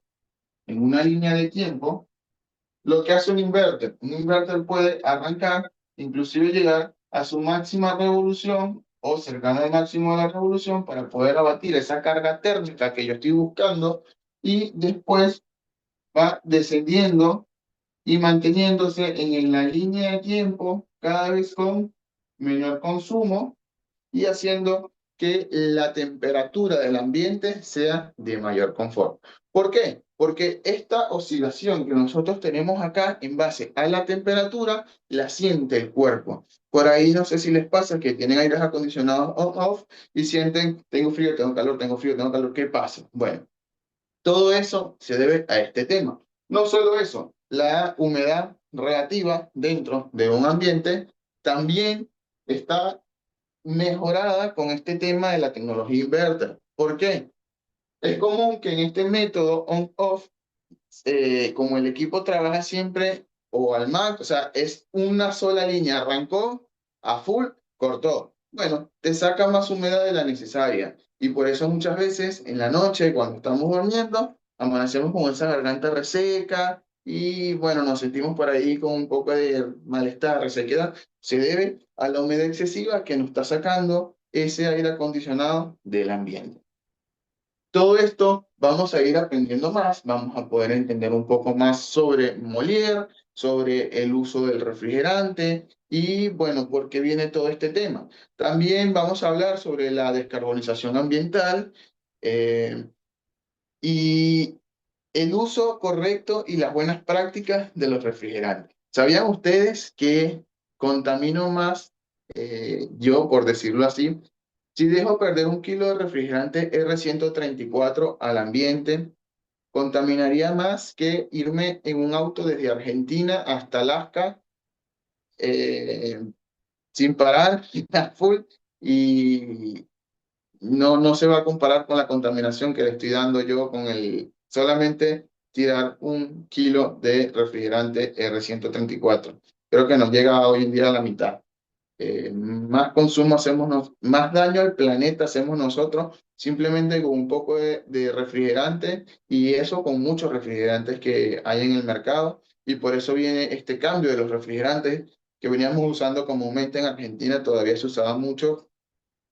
en una línea de tiempo lo que hace un inverter. Un inverter puede arrancar, inclusive llegar a su máxima revolución o cercano al máximo de la revolución para poder abatir esa carga térmica que yo estoy buscando y después va descendiendo y manteniéndose en la línea de tiempo cada vez con menor consumo y haciendo que la temperatura del ambiente sea de mayor confort. ¿Por qué? Porque esta oscilación que nosotros tenemos acá en base a la temperatura la siente el cuerpo. Por ahí no sé si les pasa que tienen aires acondicionados on-off y sienten, tengo frío, tengo calor, tengo frío, tengo calor, ¿qué pasa? Bueno, todo eso se debe a este tema. No solo eso, la humedad relativa dentro de un ambiente también está mejorada con este tema de la tecnología inverter. ¿Por qué? Es común que en este método on-off, como el equipo trabaja siempre o al max, o sea, es una sola línea, arrancó a full, cortó. Bueno, te saca más humedad de la necesaria. Y por eso muchas veces en la noche, cuando estamos durmiendo, amanecemos con esa garganta reseca y bueno, nos sentimos por ahí con un poco de malestar, resequedad. Se debe a la humedad excesiva que nos está sacando ese aire acondicionado del ambiente. Todo esto vamos a ir aprendiendo más, vamos a poder entender un poco más sobre Molière, sobre el uso del refrigerante y, bueno, por qué viene todo este tema. También vamos a hablar sobre la descarbonización ambiental eh, y el uso correcto y las buenas prácticas de los refrigerantes. ¿Sabían ustedes que contamino más, yo por decirlo así, si dejo perder 1 kilo de refrigerante R134 al ambiente, contaminaría más que irme en un auto desde Argentina hasta Alaska eh, sin parar, a full, y no se va a comparar con la contaminación que le estoy dando yo con el solamente tirar 1 kilo de refrigerante R134. Creo que nos llega hoy en día a la mitad. Más consumo hacemos, más daño al planeta hacemos nosotros simplemente con un poco de refrigerante y eso con muchos refrigerantes que hay en el mercado. Y por eso viene este cambio de los refrigerantes que veníamos usando comúnmente en Argentina, todavía se usaba mucho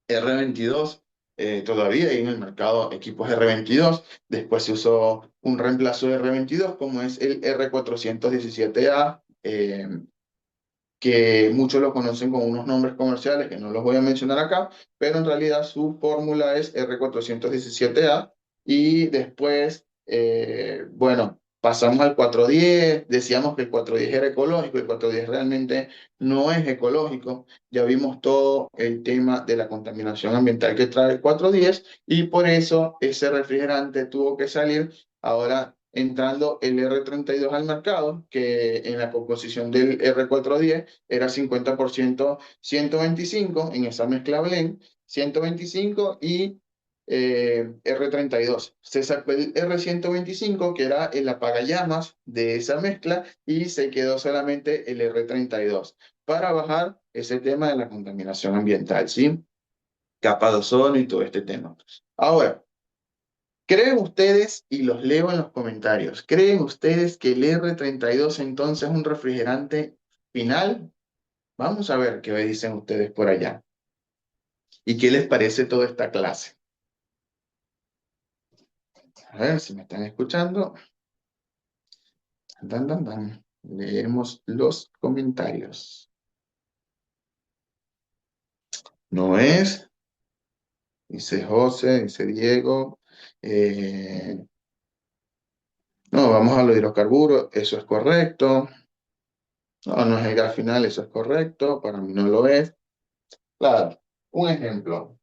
R22, todavía hay en el mercado equipos R22. Después se usó un reemplazo de R22 como es el R417A, que muchos lo conocen con unos nombres comerciales que no los voy a mencionar acá, pero en realidad su fórmula es R417A y después, bueno, pasamos al 410, decíamos que el 410 era ecológico, el 410 realmente no es ecológico, ya vimos todo el tema de la contaminación ambiental que trae el 410 y por eso ese refrigerante tuvo que salir. Ahora entrando el R32 al mercado, que en la composición del R410 era 50% 125 en esa mezcla blend, 125 y R32. Se sacó el R125, que era el apagallamas de esa mezcla, y se quedó solamente el R32 para bajar ese tema de la contaminación ambiental, ¿sí? Capa de ozono y todo este tema. Ahora, ¿creen ustedes, y los leo en los comentarios, creen ustedes que el R32 entonces es un refrigerante final? Vamos a ver qué me dicen ustedes por allá. ¿Y qué les parece toda esta clase? A ver si me están escuchando. Dan, dan, dan. Leemos los comentarios. No es, dice José, dice Diego. Eh, no, vamos a los hidrocarburos, eso es correcto. No, no es el gas final, eso es correcto. Para mí no lo es. Claro, un ejemplo.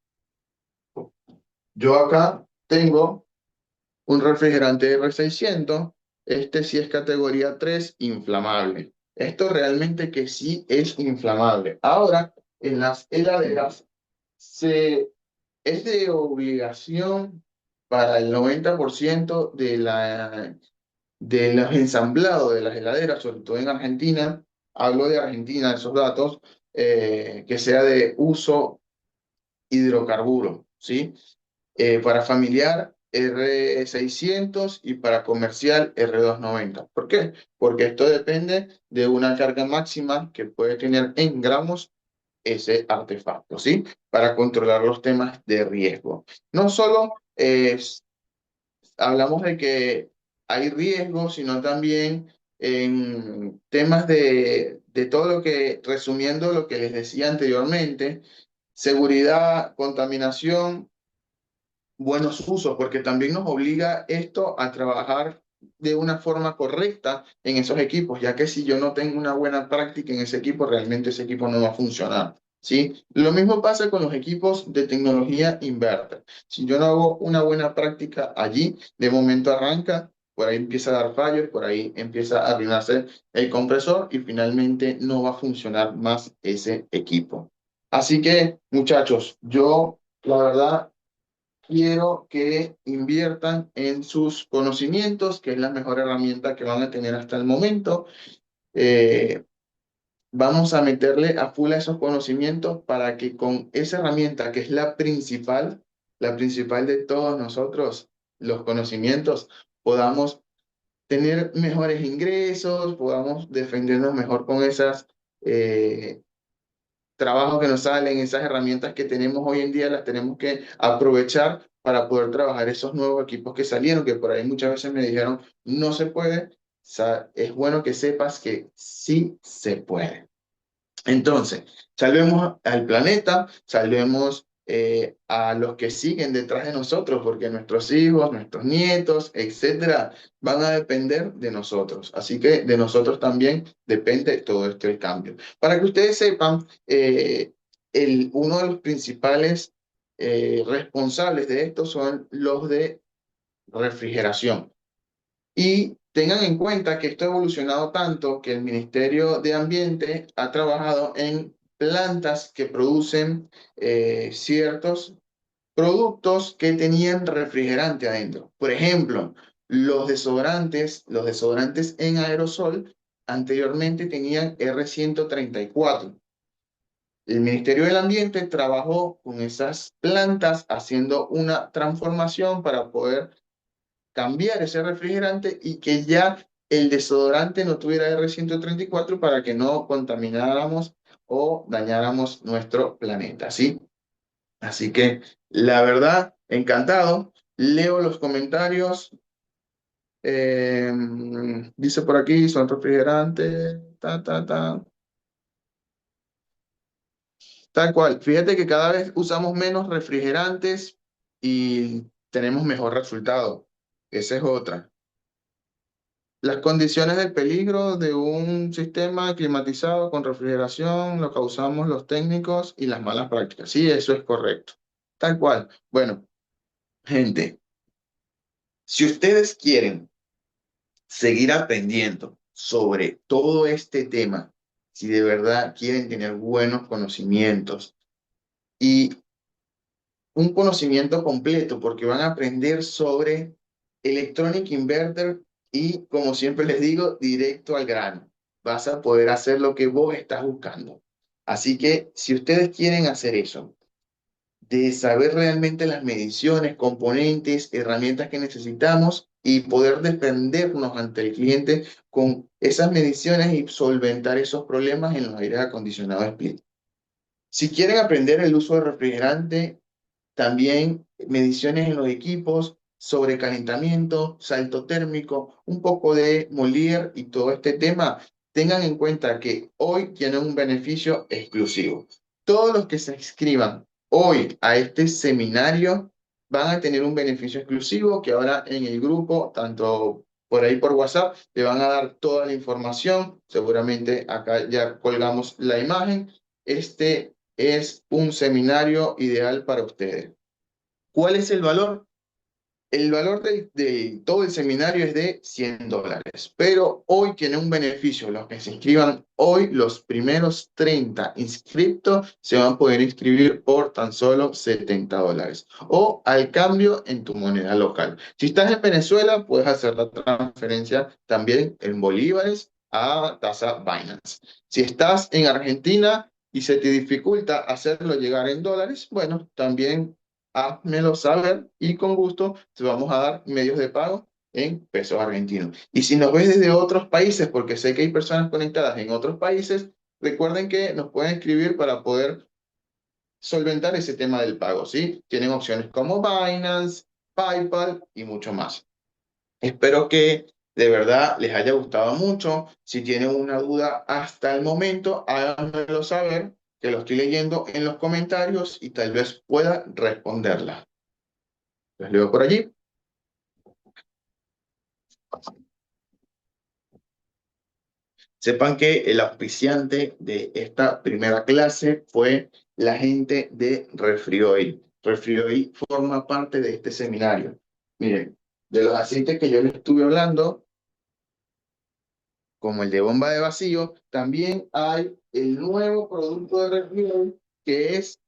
Yo acá tengo un refrigerante R600. Este sí es categoría 3 inflamable. Esto realmente que sí es inflamable. Ahora, en las heladeras es de obligación para el 90% de los ensamblados de las heladeras, sobre todo en Argentina, hablo de Argentina, esos datos, que sea de uso hidrocarburo, ¿sí? Para familiar R600 y para comercial R290. ¿Por qué? Porque esto depende de una carga máxima que puede tener en gramos ese artefacto, ¿sí? Para controlar los temas de riesgo. No solo hablamos de que hay riesgo, sino también en temas de todo lo que, resumiendo lo que les decía anteriormente, seguridad, contaminación, buenos usos, porque también nos obliga esto a trabajar de una forma correcta en esos equipos, ya que si yo no tengo una buena práctica en ese equipo, realmente ese equipo no va a funcionar, ¿sí? Lo mismo pasa con los equipos de tecnología inverter. Si yo no hago una buena práctica allí, de momento arranca, por ahí empieza a dar fallos, por ahí empieza a arruinarse el compresor y finalmente no va a funcionar más ese equipo. Así que, muchachos, yo, la verdad, quiero que inviertan en sus conocimientos, que es la mejor herramienta que van a tener hasta el momento. Eh, Vamos a meterle a full a esos conocimientos para que con esa herramienta, que es la principal de todos nosotros, los conocimientos, podamos tener mejores ingresos, podamos defendernos mejor con esas trabajos que nos salen, esas herramientas que tenemos hoy en día, las tenemos que aprovechar para poder trabajar esos nuevos equipos que salieron, que por ahí muchas veces me dijeron, no se puede. Es bueno que sepas que sí se puede. Entonces, salvemos al planeta, salvemos a los que siguen detrás de nosotros, porque nuestros hijos, nuestros nietos, etcétera, van a depender de nosotros. Así que de nosotros también depende todo este cambio. Para que ustedes sepan, uno de los principales responsables de esto son los de refrigeración. Y tengan en cuenta que esto ha evolucionado tanto que el Ministerio de Ambiente ha trabajado en plantas que producen ciertos productos que tenían refrigerante adentro. Por ejemplo, los desodorantes en aerosol anteriormente tenían R134. El Ministerio del Ambiente trabajó con esas plantas haciendo una transformación para poder cambiar ese refrigerante y que ya el desodorante no tuviera R134 para que no contamináramos o dañáramos nuestro planeta, ¿sí? Así que la verdad, encantado. Leo los comentarios. Dice por aquí, son refrigerantes, tal cual. Fíjate que cada vez usamos menos refrigerantes y tenemos mejor resultado. Esa es otra. Las condiciones del peligro de un sistema climatizado con refrigeración lo causamos los técnicos y las malas prácticas. Sí, eso es correcto. Tal cual. Bueno, gente, si ustedes quieren seguir aprendiendo sobre todo este tema, si de verdad quieren tener buenos conocimientos y un conocimiento completo, porque van a aprender sobre Electronic Inverter y, como siempre les digo, directo al grano. Vas a poder hacer lo que vos estás buscando. Así que si ustedes quieren hacer eso, de saber realmente las mediciones, componentes, herramientas que necesitamos y poder defendernos ante el cliente con esas mediciones y solventar esos problemas en los aires acondicionados split. Si quieren aprender el uso de refrigerante, también mediciones en los equipos, sobrecalentamiento, salto térmico, un poco de Molière y todo este tema. Tengan en cuenta que hoy tienen un beneficio exclusivo. Todos los que se inscriban hoy a este seminario van a tener un beneficio exclusivo que ahora en el grupo, tanto por ahí por WhatsApp, le van a dar toda la información. Seguramente acá ya colgamos la imagen. Este es un seminario ideal para ustedes. ¿Cuál es el valor? El valor de todo el seminario es de $100, pero hoy tiene un beneficio. Los que se inscriban hoy, los primeros 30 inscriptos se van a poder inscribir por tan solo $70 o al cambio en tu moneda local. Si estás en Venezuela, puedes hacer la transferencia también en bolívares a tasa Binance. Si estás en Argentina y se te dificulta hacerlo llegar en dólares, bueno, también házmelo saber y con gusto te vamos a dar medios de pago en pesos argentinos. Y si nos ves desde otros países, porque sé que hay personas conectadas en otros países, recuerden que nos pueden escribir para poder solventar ese tema del pago, ¿sí? Tienen opciones como Binance, PayPal y mucho más. Espero que de verdad les haya gustado mucho. Si tienen una duda hasta el momento, háganmelo saber, que lo estoy leyendo en los comentarios y tal vez pueda responderla. Los leo por allí. Sepan que el auspiciante de esta primera clase fue la gente de Refrioil. Refrioil forma parte de este seminario. Miren, de los aceites que yo les estuve hablando, como el de bomba de vacío, también hay el nuevo producto de Refrioil que es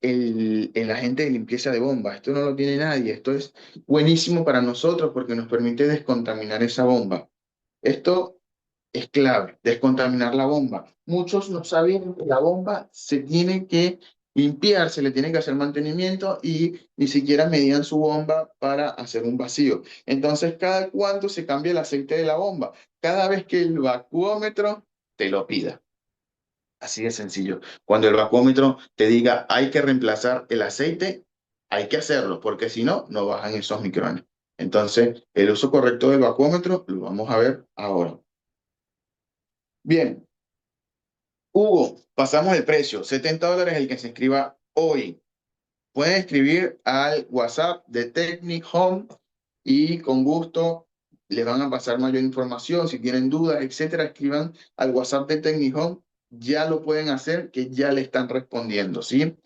el agente de limpieza de bomba. Esto no lo tiene nadie. Esto es buenísimo para nosotros porque nos permite descontaminar esa bomba. Esto es clave, descontaminar la bomba. Muchos no saben que la bomba se tiene que limpiar, se le tiene que hacer mantenimiento y ni siquiera medían su bomba para hacer un vacío. Entonces, ¿cada cuánto se cambia el aceite de la bomba? Cada vez que el vacuómetro te lo pida. Así de sencillo. Cuando el vacuómetro te diga hay que reemplazar el aceite, hay que hacerlo, porque si no, no bajan esos micrones. Entonces, el uso correcto del vacuómetro lo vamos a ver ahora. Bien, Hugo, pasamos el precio. $70 el que se inscriba hoy. Pueden escribir al WhatsApp de Technic Home y con gusto les van a pasar mayor información. Si tienen dudas, etcétera, escriban al WhatsApp de Technic Home. Ya lo pueden hacer, que ya le están respondiendo, ¿sí?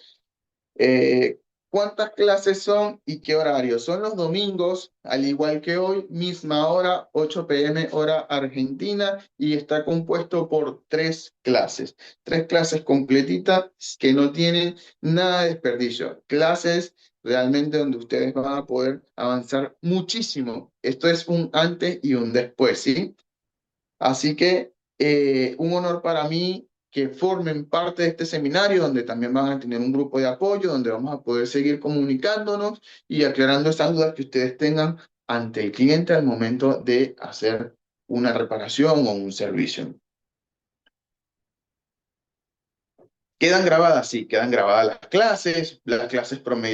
Eh, ¿Cuántas clases son y qué horario? Son los domingos, al igual que hoy, misma hora, 8 p.m. hora argentina, y está compuesto por tres clases completitas que no tienen nada de desperdicio, clases realmente donde ustedes van a poder avanzar muchísimo. Esto es un antes y un después, ¿sí? Así que un honor para mí que formen parte de este seminario, donde también van a tener un grupo de apoyo, donde vamos a poder seguir comunicándonos y aclarando esas dudas que ustedes tengan ante el cliente al momento de hacer una reparación o un servicio. ¿Quedan grabadas? Sí, quedan grabadas las clases promedio